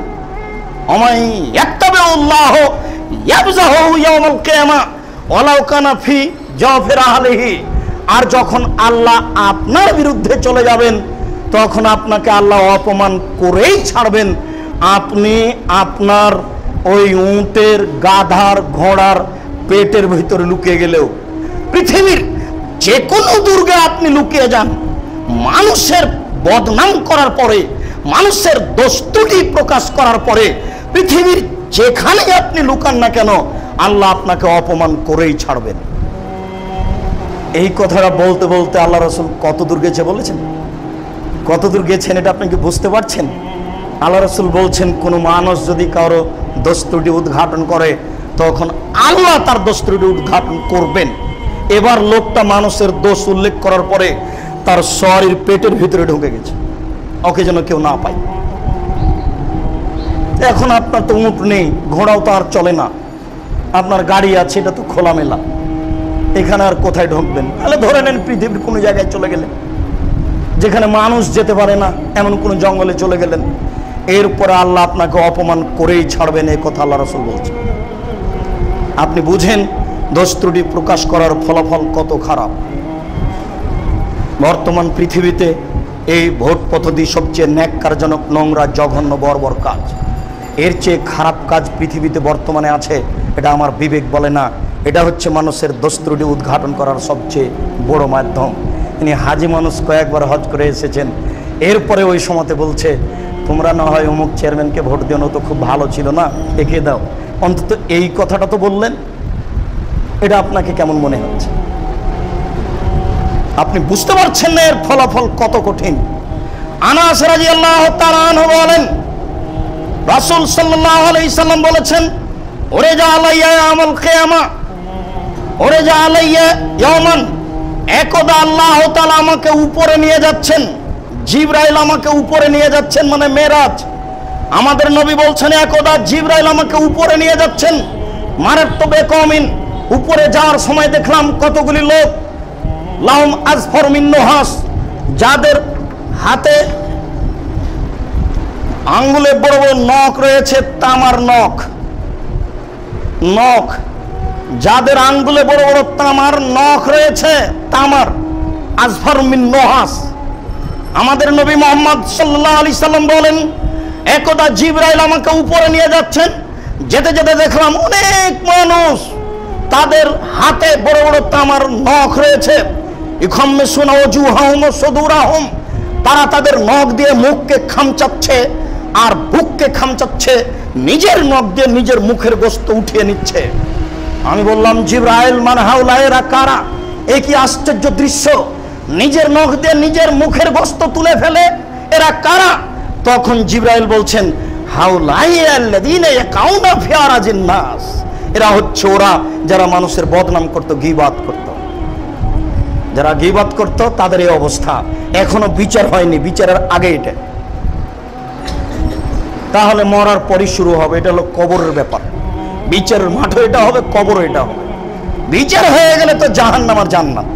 আর যখন আল্লাহ আপনার বিরুদ্ধে চলে যাবেন, তখন আপনাকে আল্লাহ অপমান করেই ছাড়বেন। আপনি আপনার ওই উটের, গাধার, ঘোড়ার পেটের ভিতরে লুকিয়ে গেলেও, পৃথিবীর যে কোনো দুর্গে আপনি লুকিয়ে যান, মানুষের বদনাম করার পরে, মানুষের দোস্তুটি প্রকাশ করার পরে, পৃথিবীর যেখানে আপনি লুকান না কেন, আল্লাহ আপনাকে অপমান করেই ছাড়বেন। এই কথাটা বলতে বলতে আল্লাহ রাসূল কত দূর গেছে বলেছেন? কত দূর গেছেন এটা আপনি কি বুঝতে পারছেন? আল্লাহ রাসূল বলছেন, কোনো মানুষ যদি কারো দোস্তুটি উদ্ঘাটন করে, তখন আল্লাহ তার দোস্তুটি উদ্ঘাটন করবেন। এবার লোকটা মানুষের দোষ উল্লেখ করার পরে তার শরীর পেটের ভিতরে ঢুকে গেছে, ওকে যেন কেউ না পায়। এখন আপনার তো উট নেই, ঘোড়াও তো আর চলে না, আপনার গাড়ি আছে, এটা তো খোলামেলা, এখানে আর কোথায় ঢুকবেন? তাহলে ধরে নেন পৃথিবীর কোনো জায়গায় চলে গেলেন, যেখানে মানুষ যেতে পারে না, এমন কোনো জঙ্গলে চলে গেলেন। এরপরে আল্লাহ আপনাকে অপমান করেই ছাড়বেন, এই কথা আল্লাহ রাসূল বলছেন। আপনি বুঝেন দোষ ত্রুটি প্রকাশ করার ফলাফল কত খারাপ। বর্তমান পৃথিবীতে এই ভোট পদ্ধতি সবচেয়ে ন্যাক্কারজনক, নোংরা, জঘন্য, বর্বর কাজ। এর চেয়ে খারাপ কাজ পৃথিবীতে বর্তমানে আছে, এটা আমার বিবেক বলে না। এটা হচ্ছে মানুষের দোষ ত্রুটি উদ্ঘাটন করার সবচেয়ে বড় মাধ্যম। ইনি হাজি মানুষ, কয়েকবার হজ করে এসেছেন, এরপরে ওই সময়তে বলছে, তোমরা না হয় অমুক চেয়ারম্যানকে ভোট দিও না, তো খুব ভালো ছিল না, একে দাও। অন্তত এই কথাটা তো বললেন। এটা আপনাকে কেমন মনে হচ্ছে? আপনি বুঝতে পারছেন না এর ফলাফল কত কঠিন। আনাস রাদিয়াল্লাহু তাআলা আনহু বলেন, রাসূল সাল্লাল্লাহু আলাইহি সাল্লাম বলেছেন, ওরে যা আলাইয়া ইয়াউমুল কিয়ামা, ওরে যা আলাইয়া ইয়াউমান, একদা আল্লাহ তাআলা আমাকে উপরে নিয়ে যাচ্ছেন, জিবরাইল আমাকে উপরে নিয়ে যাচ্ছেন, মানে মেরাজ। আমাদের নবী বলছেন একদা জিবরাইল আমাকে উপরে নিয়ে যাচ্ছেন, মারাত্মক বেকমিন। উপরে যাওয়ার সময় দেখলাম কতগুলি লোক, লাহুম আজফর মিন নুহাস, যাদের হাতে আঙ্গুলে বড় বড় নখ রয়েছে, তামার নখ, নখ, যাদের আঙ্গুলে বড় বড় তামার নখ রয়েছে, তামার, আজফর মিন নুহাস। আমাদের নবী মুহাম্মদ সাল্লাল্লাহু আলাইহি সাল্লাম বলেন একদা জিবরাইল আমাকে উপরে নিয়ে যাচ্ছেন, যেতে যেতে দেখলাম অনেক মানুষ, তাদের হাতে বড় বড় তামার নখ রয়েছে। ইখাম্মিসুনা ওয়াজুহাহুম ওয়া সুদুরাহুম, তারা তাদের নখ দিয়ে মুখকে খামচাচ্ছে আর বুককে খামচাচ্ছে, নিজের নখ দিয়ে নিজের মুখের গোশত উঠিয়ে নিচ্ছে। আমি বললাম জিবরাইল মান হাউলা, এরা কারা? এ কি আশ্চর্য দৃশ্য! নিজের নখ দিয়ে নিজের মুখের গোশত তুলে ফেলে, এরা কারা? তখন জিবরাইল বলছেন হাউলাই আল্লাযীনা ইয়াকাউনা ফি আরাজিন নাস, এরা হচ্ছে ওরা যারা মানুষের বদনাম করত, গীবাত করত। যারা গীবাত করত তাদের এই অবস্থা। এখনো বিচার হয়নি, বিচারের আগে এটা। তাহলে মরার পরই শুরু হবে, এটা হলো কবরের ব্যাপার। বিচারের মাঠও এটা হবে, কবরও এটা হবে। বিচার হয়ে গেলে তো জাহান্নাম আর জান্নাত।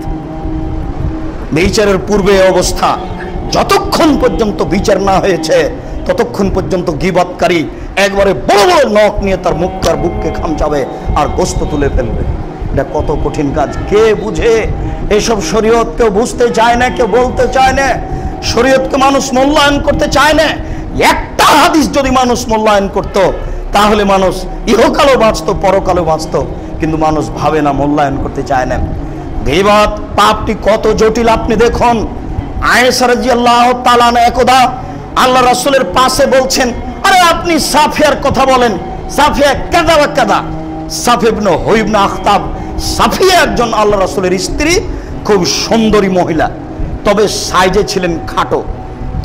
বিচারের পূর্বে অবস্থা, যতক্ষণ পর্যন্ত বিচার না হয়েছে ততক্ষণ পর্যন্ত গীবাতকারী একবারে বড় বড় নখ নিয়ে তার মুখ আর বুককে খামচাবে আর গোশত তুলে ফেলবে। এটা কত কঠিন কাজ, কে বুঝে? এসব শরীয়ত কেউ বুঝতে চায় না, কেউ বলতে চায় না। শরীয়তকে মানুষ মূল্যায়ন করতে চায় না। একটা হাদিস যদি মানুষ মূল্যায়ন করত তাহলে মানুষ ইহকালও বাঁচত, পরকালও বাঁচত, কিন্তু মানুষ ভাবে না, মূল্যায়ন করতে চায় না। গীবাত পাপটি কত জটিল আপনি দেখুন। আয়েশা রাদিয়াল্লাহু তাআলা একদা আল্লাহ রাসূলের পাশে বলছেন, আরে আপনি সাফিয়ার কথা বলেন, সাফিয়া কাদা বা কাদা। সাফিয়া ইবনে হুয়াই ইবনে আখতাব, সাফিয়া একজন আল্লাহ রাসূলের স্ত্রী, খুব সুন্দরী মহিলা, তবে সাইজে ছিলেন খাটো।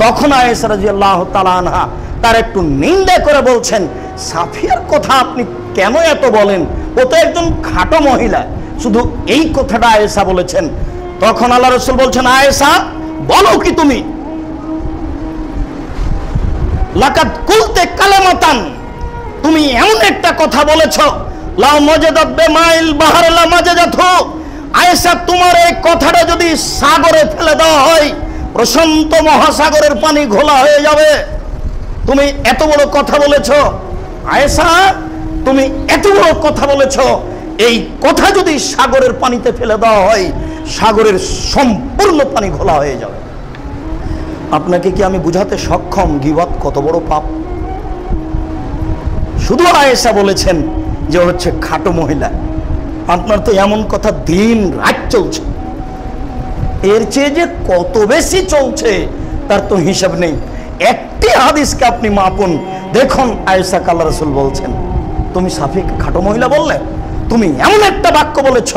তখন আয়েশা রাদিয়াল্লাহু তাআলা আনহা তার একটু নিন্দা করে বলছেন, সাফিয়ার কথা আপনি কেন এত বলেন? ও তো একজন খাটো মহিলা। শুধু এই কথাটা আয়েশা বলেছেন। তখন আল্লাহ রাসূল বলছেন, আয়েশা বলো কি তুমি? লাকাদ কুলতে কালামাতান, তুমি এমন একটা কথা বলেছো, লা মাজাদাত বিমাইল বাহর লা মাজাদাতহু। আয়েশা, তোমার এই কথাটা যদি সাগরে ফেলে দেওয়া হয়, প্রশান্ত মহাসাগরের পানি ঘোলা হয়ে যাবে। তুমি এত বড় কথা বলেছো আয়েশা, তুমি এত বড় কথা বলেছো, এই কথা যদি সাগরের পানিতে ফেলে দেওয়া হয়, সাগরের সম্পূর্ণ পানি ঘোলা হয়ে যাবে। আপনাকে কি আমি বুঝাতে সক্ষম গীবাত কত বড় পাপ? শুধু আয়েশা বলেছেন যে হচ্ছে খাটো মহিলা। আপনার তো এমন কথা দিন রাত চলছে, এর চেয়ে যে কত বেশি চলছে তার তো হিসাব নেই। একটি হাদিসকে আপনি মাপুন, দেখুন আয়েশা আল্লাহ রাসূল বলছেন, তুমি সাফিয়াকে খাটো মহিলা বললে, তুমি এমন একটা বাক্য বলেছ,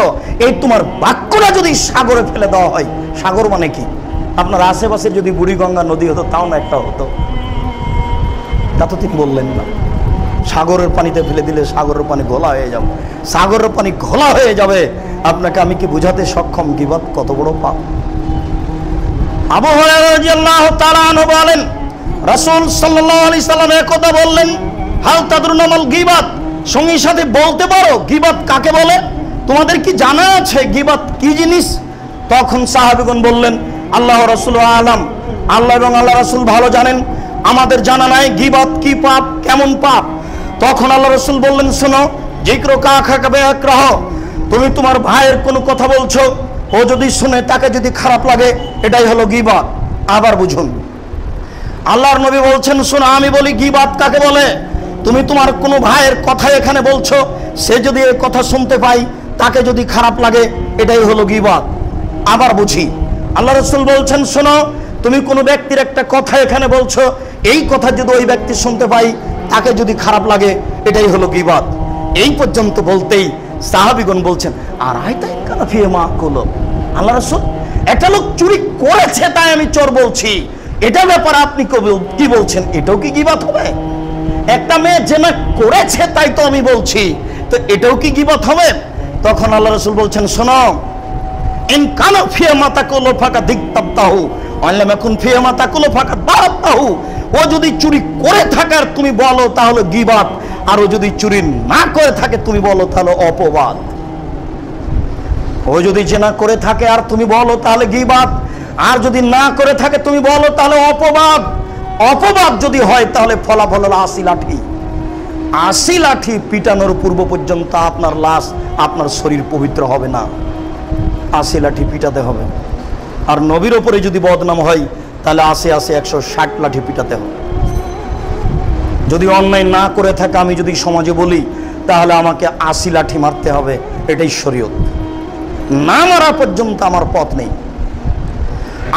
এই তোমার বাক্যটা যদি সাগরে ফেলে দেওয়া হয়, সাগর মানে কি? আপনার আশেপাশে যদি বুড়িগঙ্গা নদী হতো তাও না একটা হতো, তা তো তিনি বললেন না। সাগরের পানিতে ফেলে দিলে সাগরের পানি ঘোলা হয়ে যাবে, সাগরের পানি ঘোলা হয়ে যাবে। আপনাকে আমি কি বুঝাতে সক্ষম গীবাত কত বড় পাপ? আবু হুরায়রা রাদিয়াল্লাহু তাআলা আনহু বলেন, রাসূল সাল্লাল্লাহু আলাইহি সাল্লাম একদা বললেন, হাল তাদরুনা মাল গীবাত, সঙ্গী সাথে বলতে পারো গীবাত কাকে বলে? তোমাদের কি জানা আছে গীবাত কি জিনিস? তখন সাহাবীগণ বললেন, আল্লাহ রাসূল আলাম, আল্লাহ এবং আল্লাহ রাসূল ভালো জানেন, আমাদের জানা নাই গীবাত কি পাপ, কেমন পাপ। তখন আল্লাহ রাসূল বললেন, শোনো, যিকরু কাখাকা বিআকরাহ, তুমি তোমার ভাইয়ের কোনো কথা বলছো, ও যদি শুনে তাকে যদি খারাপ লাগে, এটাই হলো গীবাত। আবার বুঝুন, আল্লাহর নবী বলছেন, শোনো আমি বলি গীবাত কাকে বলে। তুমি তোমার কোনো ভাইয়ের কথা এখানে বলছো, সে যদি এই কথা শুনতে পায়, তাকে যদি খারাপ লাগে, এটাই হলো গীবাত। আবার বুঝি, আল্লাহ রাসূল বলছেন, শোনো তুমি কোনো ব্যক্তির একটা কথা এখানে বলছো, এই কথা যদি ওই ব্যক্তি শুনতে পায়, তাকে যদি খারাপ লাগে, এটাই হলো গীবাত। এই পর্যন্ত বলতেই সাহাবীগণ বলছেন, আর আইতাই কানা ফিয়ে মা কুলো, আল্লাহ রাসূল একটা লোক চুরি করেছে তাই আমি চোর বলছি, এটা ব্যাপারে আপনি কি বলছেন? এটাও কি গীবাত হবে? একটা মেয়ে জেনা করেছে তাই তো আমি বলছি, তো এটাও কি গীবাত হবে? তখন আল্লাহ রাসূল বলছেন, শোনো, ইন কানা ফিয়া মাতা কুলো ফাকা দিকতাবতাহু, ও আল্লাহ এখন ফিয়ামা তাকুল ফাকাত বাতাহু, ও যদি চুরি করে থাকে আর তুমি বলো তাহলে গীবাত, আর ও যদি চুরি না করে থাকে তুমি বলো তাহলে অপবাদ। ও যদি জেনা করে থাকে আর তুমি বলো তাহলে গীবাত, আর যদি না করে থাকে তুমি বলো তাহলে অপবাদ। অপবাদ যদি হয় তাহলে ফলাফল হলো 80 লাঠি। 80 লাঠি পিটানোর পূর্ব পর্যন্ত আপনার লাশ, আপনার শরীর পবিত্র হবে না। 80 লাঠি পিটাতে হবে। আর নবীর ওপরে যদি বদনাম হয় তাহলে 80 160 লাঠি পিটাতে হবে। যদি অন্যায় না করে থাকে, আমি যদি সমাজে বলি তাহলে আমাকে 80 লাঠি মারতে হবে। এটাই শরীয়ত। না মারা পর্যন্ত আমার পথ নেই।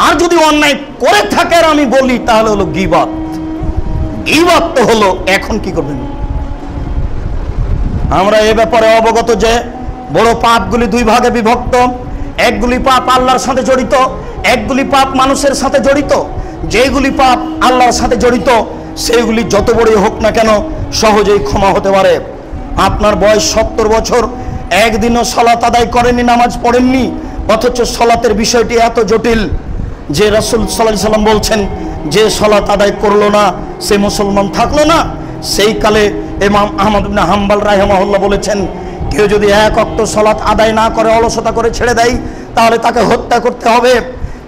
আর যদি অন্যায় করে থাকে আর আমি বলি তাহলে হলো গীবাত। গীবাত তো হলো, এখন কি করবেন? আমরা এ ব্যাপারে অবগত যে বড় পাপগুলি দুই ভাগে বিভক্ত। একগুলি পাপ আল্লাহর সাথে জড়িত, একগুলি পাপ মানুষের সাথে জড়িত। যেগুলি পাপ আল্লাহর সাথে জড়িত সেগুলি যত বড়ই হোক না কেন সহজেই ক্ষমা হতে পারে। আপনার বয়স 70 বছর, একদিনও সালাত আদায় করেননি, নামাজ পড়েননি, অথচ সালাতের বিষয়টি এত জটিল যে রাসূল সাল্লাল্লাহু আলাইহি সাল্লাম বলছেন যে সালাত আদায় করলো না সে মুসলমান থাকলো না। সেই কালে ইমাম আহমদ ইবনে হাম্বল রাহিমাহুল্লাহ বলেছেন, কেউ যদি এক ওয়াক্ত সালাত আদায় না করে, অলসতা করে ছেড়ে দেয়, তাহলে তাকে হত্যা করতে হবে।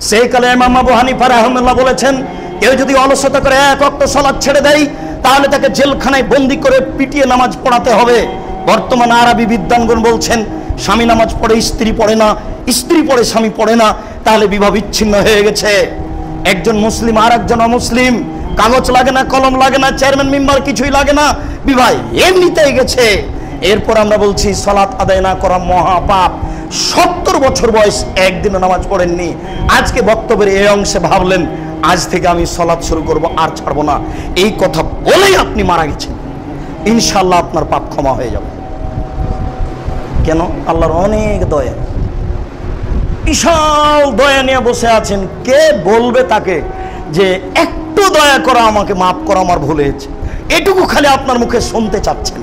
সেই কালে ইমাম আবু হানিফা রাহিমাহুল্লাহ বলেছেন, কেউ যদি অলসতা করে এক ওয়াক্ত সালাত ছেড়ে দেয়, তাহলে তাকে জেলখানায় বন্দি করে পিটিয়ে নামাজ পড়াতে হবে। বর্তমানে আরবি বিদ্বানগণ বলছেন, স্বামী নামাজ পড়ে স্ত্রী পড়ে না, স্ত্রী পড়ে স্বামী পড়ে না, তাহলে বিবাহ বিচ্ছিন্ন হয়ে গেছে। একজন মুসলিম আর একজন অমুসলিম, কাগজ লাগে না, কলম লাগে না, চেয়ারম্যান মেম্বার কিছুই লাগে না, বিবাহ এমনিতেই গেছে। এরপর আমরা বলছি সালাত আদায় না করা মহাপাপ। 70 বছর বয়স, একদিনও নামাজ পড়েননি। আজকে বক্তব্যের এই অংশে ভাবলেন আজ থেকে আমি সালাত শুরু করব, আর ছাড়বো না। এই কথা বলেই আপনি মারা গেছেন। ইনশাআল্লাহ আপনার পাপ ক্ষমা হয়ে যাবে। কেন? আল্লাহর অনেক দয়া, বিশাল দয়া নিয়ে বসে আছেন। কে বলবে তাকে যে একটু দয়া করো, আমাকে মাফ করো, আমার ভুল হয়েছে? এটুকু খালি আপনার মুখে শুনতে চাচ্ছেন।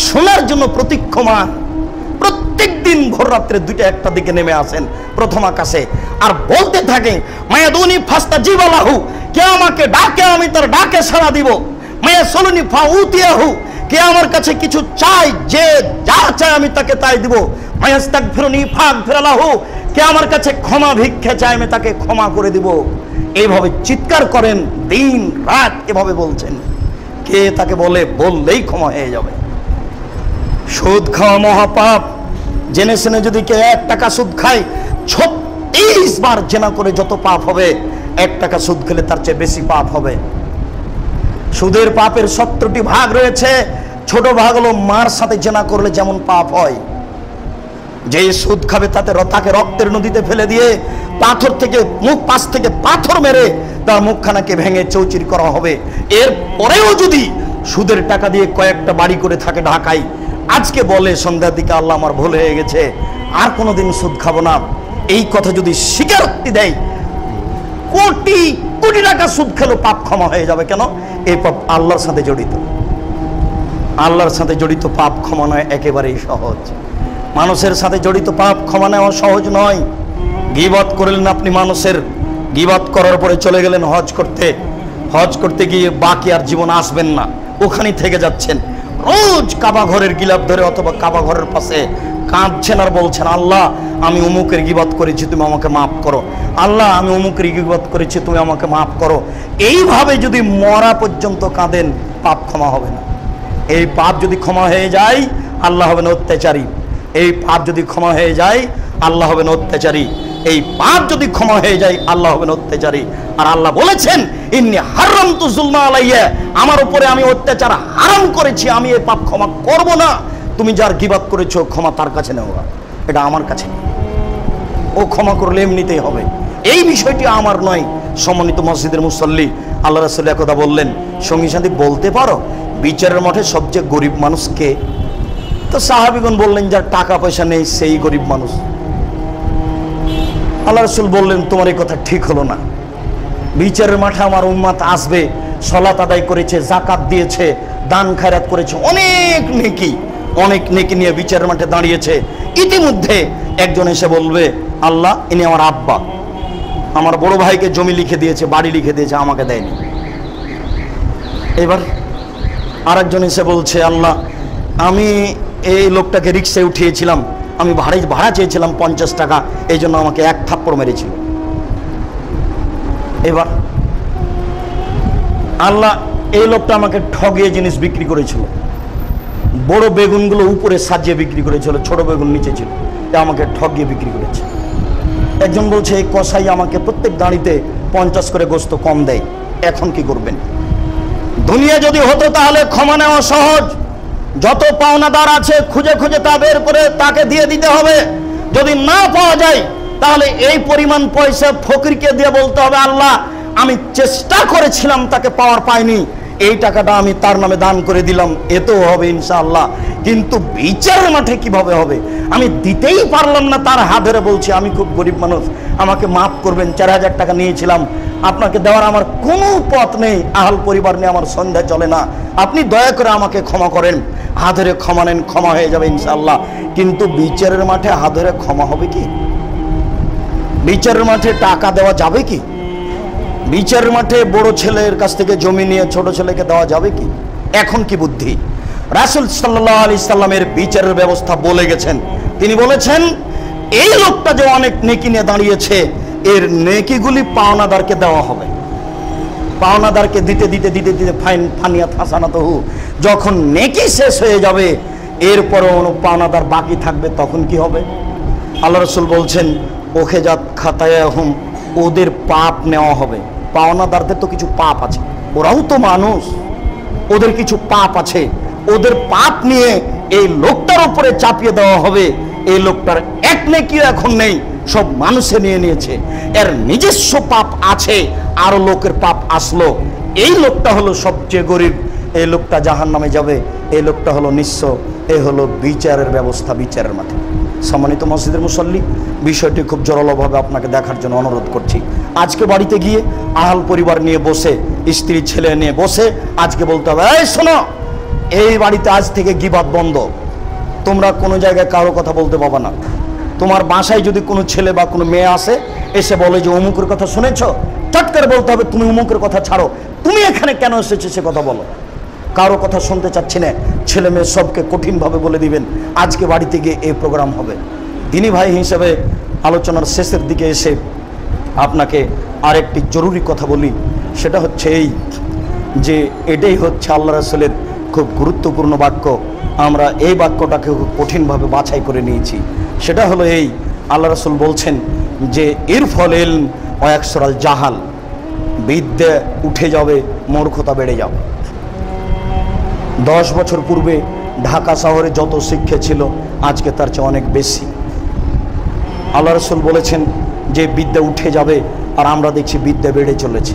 শোনার জন্য প্রতীক্ষমান। প্রত্যেক দিন ভোর রাত্রে 2টা 1টা দিকে নেমে আসেন প্রথম আকাশে, আর বলতে থাকেন মায়াদুনি ফাস্তাজিব লাহু, কে আমাকে ডাকে আমি তার ডাকে সাড়া দিব। মায়াসলুনি ফাউতিয়াহু, কে আমার কাছে কিছু চাই, যে যা চায় আমি তাকে তাই দিব। মায়াস্তাগফিরুনি ফাগফির লাহু, কে আমার কাছে ক্ষমা ভিক্ষা চায় আমি তাকে ক্ষমা করে দিব। এইভাবে চিৎকার করেন দিন রাত, এভাবে বলছেন। কে তাকে বলে? বললেই ক্ষমা হয়ে যাবে। সুদ খাওয়া মহাপাপ। জেনে শুনে যদি কেউ 1 টাকা সুদ খায়, 36 বার জেনা করে যত পাপ হবে, 1 টাকা সুদ খেলে তার চেয়ে বেশি পাপ হবে। সুদের পাপের 70টি ভাগ রয়েছে। ছোট ভাগ হলো মার সাথে জেনা করলে যেমন পাপ হয়। যে সুদ খাবে তাকে রক্তের নদীতে ফেলে দিয়ে পাথর থেকে পাশ থেকে পাথর মেরে তার মুখখানাকে ভেঙে চৌচির করা হবে। এর পরেও যদি সুদের টাকা দিয়ে কয়েকটা বাড়ি করে থাকে ঢাকায়, আজকে বলে সন্ধ্যার দিকে আল্লাহ আমার ভুল হয়ে গেছে, আর কোনোদিন সুদ খাবো না, এই কথা যদি স্বীকারোক্তি দেয়, কোটি কোটি টাকা সুদ খেলো পাপ ক্ষমা হয়ে যাবে। কেন? এই পাপ আল্লাহর সাথে জড়িত। আল্লাহর সাথে জড়িত পাপ ক্ষমা নয় একেবারেই সহজ। মানুষের সাথে জড়িত পাপ ক্ষমা নেওয়া সহজ নয়। গীবত করলেন আপনি মানুষের, গীবত করার পরে চলে গেলেন হজ করতে। হজ করতে গিয়ে বাকি আর জীবন আসবেন না, ওখানেই থেকে যাচ্ছেন। রোজ কাবা ঘরের গিলাপ ধরে অথবা কাবা ঘরের পাশে কাঁদছেন আর বলছেন, আল্লাহ আমি অমুকের গীবত করেছি, তুমি আমাকে মাফ করো। আল্লাহ আমি অমুকের গীবত করেছি, তুমি আমাকে মাফ করো। এইভাবে যদি মরা পর্যন্ত কাঁদেন, পাপ ক্ষমা হবে না। এই পাপ যদি ক্ষমা হয়ে যায়, আল্লাহ হবেন অত্যাচারী। এই পাপ যদি ক্ষমা হয়ে যায়, আল্লাহ হবেন অত্যাচারী। এই পাপ যদি ক্ষমা হয়ে যায়, আল্লাহ হবেন অত্যাচারী। আর আল্লাহ বলেছেন, ইন্নী হারামতু যুলমা আলাইয়া, আমার উপরে আমি অত্যাচার হারাম করেছি, আমি এই পাপ ক্ষমা করব না। তুমি যার গীবত করেছো ক্ষমা তার কাছে নেও, এটা আমার কাছে নেই। ও ক্ষমা করলে এমনিতেই হবে, এই বিষয়টি আমার নয়। সম্মানিত মসজিদের মুসল্লি, আল্লাহ রাসূল একদা বললেন, সঙ্গী সাথী বলতে পারো বিচারের মাঠে সবচেয়ে গরিব মানুষ কে? তো সাহাবীগণ বললেন, যার টাকা পয়সা নেই সেই গরিব মানুষ। আল্লাহ রাসূল বললেন, তোমার এই কথা ঠিক হলো না। বিচারের মাঠে আমার উম্মত আসবে, সালাত আদায় করেছে, যাকাত দিয়েছে, দান খায়রাত করেছে, অনেক নেকি নিয়ে বিচারের মাঠে দাঁড়িয়েছে। ইতিমধ্যে একজন এসে বলবে, আল্লাহ ইনি আমার আব্বা, আমার বড় ভাইকে জমি লিখে দিয়েছে, বাড়ি লিখে দিয়েছে, আমাকে দেয়নি। এবার আরেকজন এসে বলছে, আল্লাহ আমি এই লোকটাকে রিক্সায় উঠিয়েছিলাম, আমি ভাড়া চেয়েছিলাম 50 টাকা, এই জন্য আমাকে 1 থাপ্পড় মেরেছিল। এবার আল্লাহ এই লোকটা আমাকে ঠগিয়ে জিনিস বিক্রি করেছিল, বড় বেগুনগুলো উপরে সাজিয়ে বিক্রি করেছিল, ছোট বেগুন নিচে ছিল, আমাকে ঠগিয়ে বিক্রি করেছে। একজন বলছে এই কসাই আমাকে প্রত্যেক দাঁড়িতে 50 করে গোস্ত কম দেয়, এখন কি করবেন? দুনিয়া যদি হতো তাহলে ক্ষমা নেওয়া সহজ, যত পাওনাদার আছে খুঁজে খুঁজে তা বের করে তাকে দিয়ে দিতে হবে। যদি না পাওয়া যায় তাহলে এই পরিমাণ পয়সা ফকিরকে দিয়ে বলতে হবে, আল্লাহ আমি চেষ্টা করেছিলাম তাকে পাওয়ার পাইনি, এই টাকাটা আমি তার নামে দান করে দিলাম, এতেও হবে ইনশাআল্লাহ। কিন্তু বিচারের মাঠে কিভাবে হবে? আমি দিতেই পারলাম না, তার হাত ধরে বলছি আমি খুব গরিব মানুষ, আমাকে মাফ করবেন, 4000 টাকা নিয়েছিলাম, আপনাকে দেওয়ার আমার কোনো পথ নেই, আহাল পরিবার নিয়ে আমার সন্ধ্যা চলে না, আপনি দয়া করে আমাকে ক্ষমা করেন। হাত ধরে ক্ষমা নেন, ক্ষমা হয়ে যাবে ইনশাআল্লাহ। কিন্তু বিচারের মাঠে হাত ধরে ক্ষমা হবে কি? বিচারের মাঠে টাকা দেওয়া যাবে কি? বিচারের মাঠে বড় ছেলের কাছ থেকে জমি নিয়ে ছোট ছেলেকে দেওয়া যাবে কি? এখন কি বুদ্ধি? রাসূল সাল্লাল্লাহু আলাইহি সাল্লামের বিচারের ব্যবস্থা বলে গেছেন। তিনি বলেছেন এই লোকটা যে অনেক নেকি নিয়ে দাঁড়িয়েছে, এর নেকিগুলি পাওনাদারকে দেওয়া হবে। পাওনাদারকে দিতে দিতে দিতে দিতে ফানিয়াত হাসানাতুহু, যখন নেকি শেষ হয়ে যাবে এরপরও পাওনাদার বাকি থাকবে, তখন কি হবে? আল্লাহ রাসূল বলছেন ওখেজাত খাতায়াহুম, ওদের পাপ নেওয়া হবে। পাওনাদারদের তো কিছু পাপ আছে, ওরাও তো মানুষ, ওদের কিছু পাপ আছে, ওদের পাপ নিয়ে এই লোকটার উপরে চাপিয়ে দেওয়া হবে। এই লোকটার এক নেকিও এখন নেই, সব মানুষে নিয়ে নিয়েছে, এর নিজস্ব পাপ আছে, আরো লোকের পাপ আসলো। এই লোকটা হলো সবচেয়ে গরিব, এই লোকটা জাহান্নামে যাবে, এই লোকটা হলো নিঃস্ব। এই হলো বিচারের ব্যবস্থা বিচারের মাঠে। সম্মানিত মসজিদের মুসল্লি, বিষয়টি খুব জোরালোভাবে আপনাকে দেখার জন্য অনুরোধ করছি। আজকে বাড়িতে গিয়ে আহাল পরিবার নিয়ে বসে, স্ত্রী ছেলে নিয়ে বসে আজকে বলতে হবে, এই শোনো, এই বাড়িতে আজ থেকে গীবাত বন্ধ, তোমরা কোনো জায়গায় কারো কথা বলতে পারবে না। তোমার বাসায় যদি কোনো ছেলে বা কোনো মেয়ে আসে, এসে বলে যে অমুকের কথা শুনেছ, চট করে বলতে হবে তুমি অমুকের কথা ছাড়ো, তুমি এখানে কেন এসেছো সে কথা বলো। কারো কথা শুনতে চাচ্ছি না, ছেলে মেয়ে সবকে কঠিনভাবে বলে দিবেন আজকে বাড়িতে গিয়ে এই প্রোগ্রাম হবে। দিনী ভাই হিসেবে আলোচনার শেষের দিকে এসে আপনাকে আরেকটি জরুরি কথা বলি, সেটা হচ্ছে এই যে এটাই হচ্ছে আল্লাহ রাসূলের খুব গুরুত্বপূর্ণ বাক্য। আমরা এই বাক্যটাকে খুব কঠিনভাবে বাছাই করে নিয়েছি। সেটা হলো এই, আল্লাহ রাসূল বলছেন যে ইরফল ইলম ওয়া ইয়াকসুরাল জাহাল, বিদ্যা উঠে যাবে, মূর্খতা বেড়ে যাবে। 10 বছর পূর্বে ঢাকা শহরে যত শিক্ষা ছিল আজকে তার চেয়ে অনেক বেশি। আল্লাহ রাসূল বলেছেন যে বিদ্যা উঠে যাবে, আর আমরা দেখছি বিদ্যা বেড়ে চলেছে।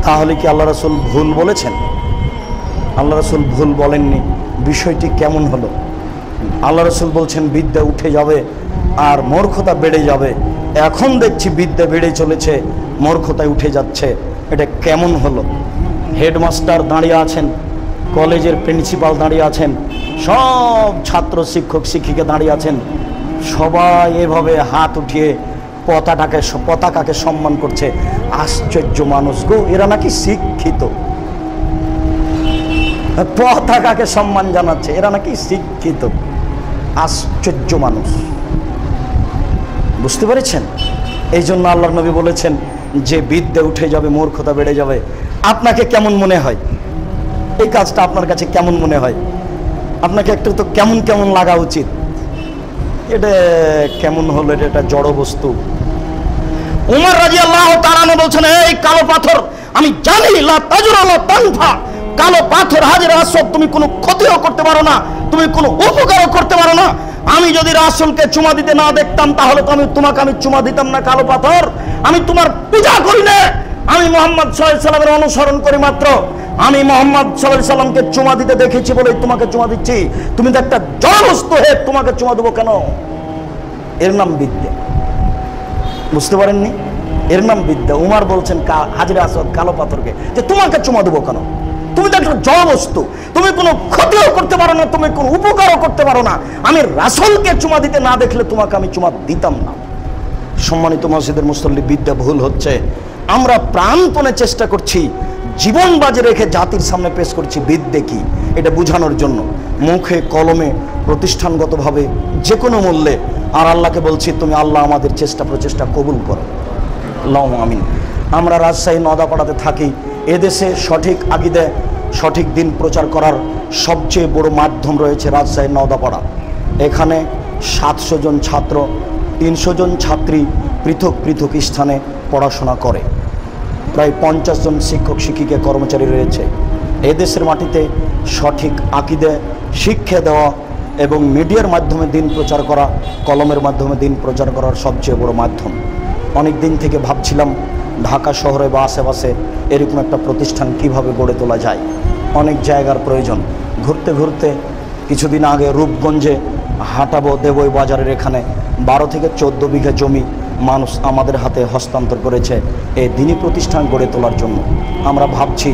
তাহলে কি আল্লাহ রাসূল ভুল বলেছেন? আল্লাহ রাসূল ভুল বলেননি। বিষয়টি কেমন হলো? আল্লাহ রাসূল বলছেন বিদ্যা উঠে যাবে আর মূর্খতা বেড়ে যাবে। এখন দেখছি বিদ্যা বেড়ে চলেছে, মূর্খতায় উঠে যাচ্ছে। এটা কেমন হলো? হেডমাস্টার দাঁড়িয়ে আছেন, কলেজের প্রিন্সিপাল দাঁড়িয়ে আছেন, সব ছাত্র শিক্ষক শিক্ষিকা দাঁড়িয়ে আছেন, সবাই এভাবে হাত উঠিয়ে পতাকাকে সম্মান করছে। আশ্চর্য মানুষ গো, এরা নাকি শিক্ষিত। পতাকাকে সম্মান জানাচ্ছে, এরা নাকি শিক্ষিত। আশ্চর্য মানুষ, বুঝতে পেরেছেন? এই জন্য আল্লাহর নবী বলেছেন যে বিদ্যা উঠে যাবে, মূর্খতা বেড়ে যাবে। আপনাকে কেমন মনে হয় এই কাজটা? আপনার কাছে কেমন মনে হয়? আপনাকে একটু তো কেমন কেমন লাগা উচিত। এটা কেমন হলো? এটা জড় বস্তু। উমর রাদিয়াল্লাহু তাআলা বলছেন, এই কালো পাথর আমি জানি লা তাজরা লা তানফা, কালো পাথর হাজের আসওয়াদ, তুমি কোনো ক্ষতিও করতে পারো না, তুমি কোনো উপকারও করতে পারো না। আমি যদি রাসূলকে চুমা দিতে না দেখতাম তাহলে তো আমি চুমা দিতাম না। কালো পাথর, আমি তোমার পূজা করি না, আমি মুহাম্মদ সাল্লাল্লাহু আলাইহি সাল্লামের অনুসরণ করি মাত্র। আমি মুহাম্মদ সাল্লাল্লাহু আলাইহি সাল্লামকে চুমা দিতে দেখেছি বলেই তোমাকে চুমা দিচ্ছি। তুমি তো একটা জড়বস্তু, হে তোমাকে চুমা দেবো কেন? এর নাম বিদ্যা। বুঝতে পারেননি? এর নাম বিদ্যা। উমর বলছেন হাজরে আসওয়াদ কালো পাথরকে যে তোমাকে চুমা দেবো কেন? তুমি তো একটা জড়বস্তু, তুমি কোনো ক্ষতিও করতে পারো না, তুমি কোনো উপকারও করতে পারো না। আমি রাসূলকে চুমা দিতে না দেখলে তোমাকে আমি চুমা দিতাম না। সম্মানিত মসজিদের মুসল্লি, বিদ্যা ভুল হচ্ছে। আমরা প্রাণপণে চেষ্টা করছি, জীবন বাজি রেখে জাতির সামনে পেশ করছি বিদ্যে কি, এটা বোঝানোর জন্য, মুখে কলমে প্রতিষ্ঠানগতভাবে যে কোনো মূল্যে। আর আল্লাহকে বলছি, তুমি আল্লাহ আমাদের চেষ্টা প্রচেষ্টা কবুল করো, আল্লাহুম্মা আমিন। আমরা রাজশাহী নওদাপাড়াতে থাকি। এদেশে সঠিক আকীদা, সঠিক দিন প্রচার করার সবচেয়ে বড় মাধ্যম রয়েছে রাজশাহী নওদাপাড়া। এখানে 700 জন ছাত্র, 300 জন ছাত্রী পৃথক পৃথক স্থানে পড়াশোনা করে। প্রায় 50 জন শিক্ষক শিক্ষিকা কর্মচারী রয়েছে। এদেশের মাটিতে সঠিক আকীদা শিক্ষা দেওয়া এবং মিডিয়ার মাধ্যমে দিন প্রচার করা, কলমের মাধ্যমে দিন প্রচার করার সবচেয়ে বড় মাধ্যম। অনেক দিন থেকে ভাবছিলাম ঢাকা শহরে বা আশেপাশে এরকম একটা প্রতিষ্ঠান কিভাবে গড়ে তোলা যায়। অনেক জায়গার প্রয়োজন। ঘুরতে ঘুরতে কিছুদিন আগে রূপগঞ্জে হাটাবো দেবই বাজারের এখানে 12 থেকে 14 বিঘা জমি মানুষ আমাদের হাতে হস্তান্তর করেছে এই দিনী প্রতিষ্ঠান গড়ে তোলার জন্য। আমরা ভাবছি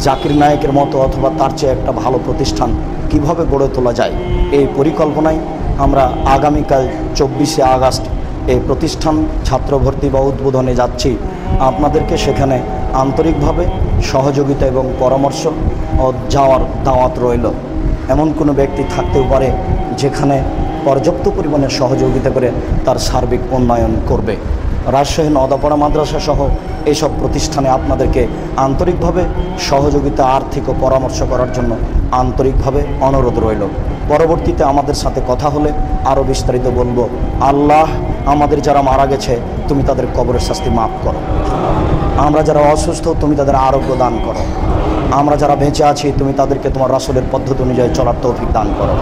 জাকির নায়েকের মতো অথবা তার চেয়ে একটা ভালো প্রতিষ্ঠান কিভাবে গড়ে তোলা যায়। এই পরিকল্পনায় আমরা আগামীকাল 24শে আগস্ট এই প্রতিষ্ঠান ছাত্র ভর্তি বা উদ্বোধনে যাচ্ছি। আপনাদেরকে সেখানে আন্তরিকভাবে সহযোগিতা এবং পরামর্শ ও যাওয়ার দাওয়াত রইল। এমন কোনো ব্যক্তি থাকতেও পারে যেখানে পর্যাপ্ত পরিমাণে সহযোগিতা করে তার সার্বিক উন্নয়ন করবে। রাজশাহী নওদাপাড়া মাদ্রাসা সহ এইসব প্রতিষ্ঠানে আপনাদেরকে আন্তরিকভাবে সহযোগিতা, আর্থিক ও পরামর্শ করার জন্য আন্তরিকভাবে অনুরোধ রইল। পরবর্তীতে আমাদের সাথে কথা হলে আরও বিস্তারিত বলবো। আল্লাহ আমাদের যারা মারা গেছে তুমি তাদের কবরের শাস্তি মাফ করো। আমরা যারা অসুস্থ তুমি তাদের আরোগ্য দান করো। আমরা যারা বেঁচে আছি তুমি তাদেরকে তোমার রাসূলের পদ্ধতি অনুযায়ী চলার তৌফিক দান করো।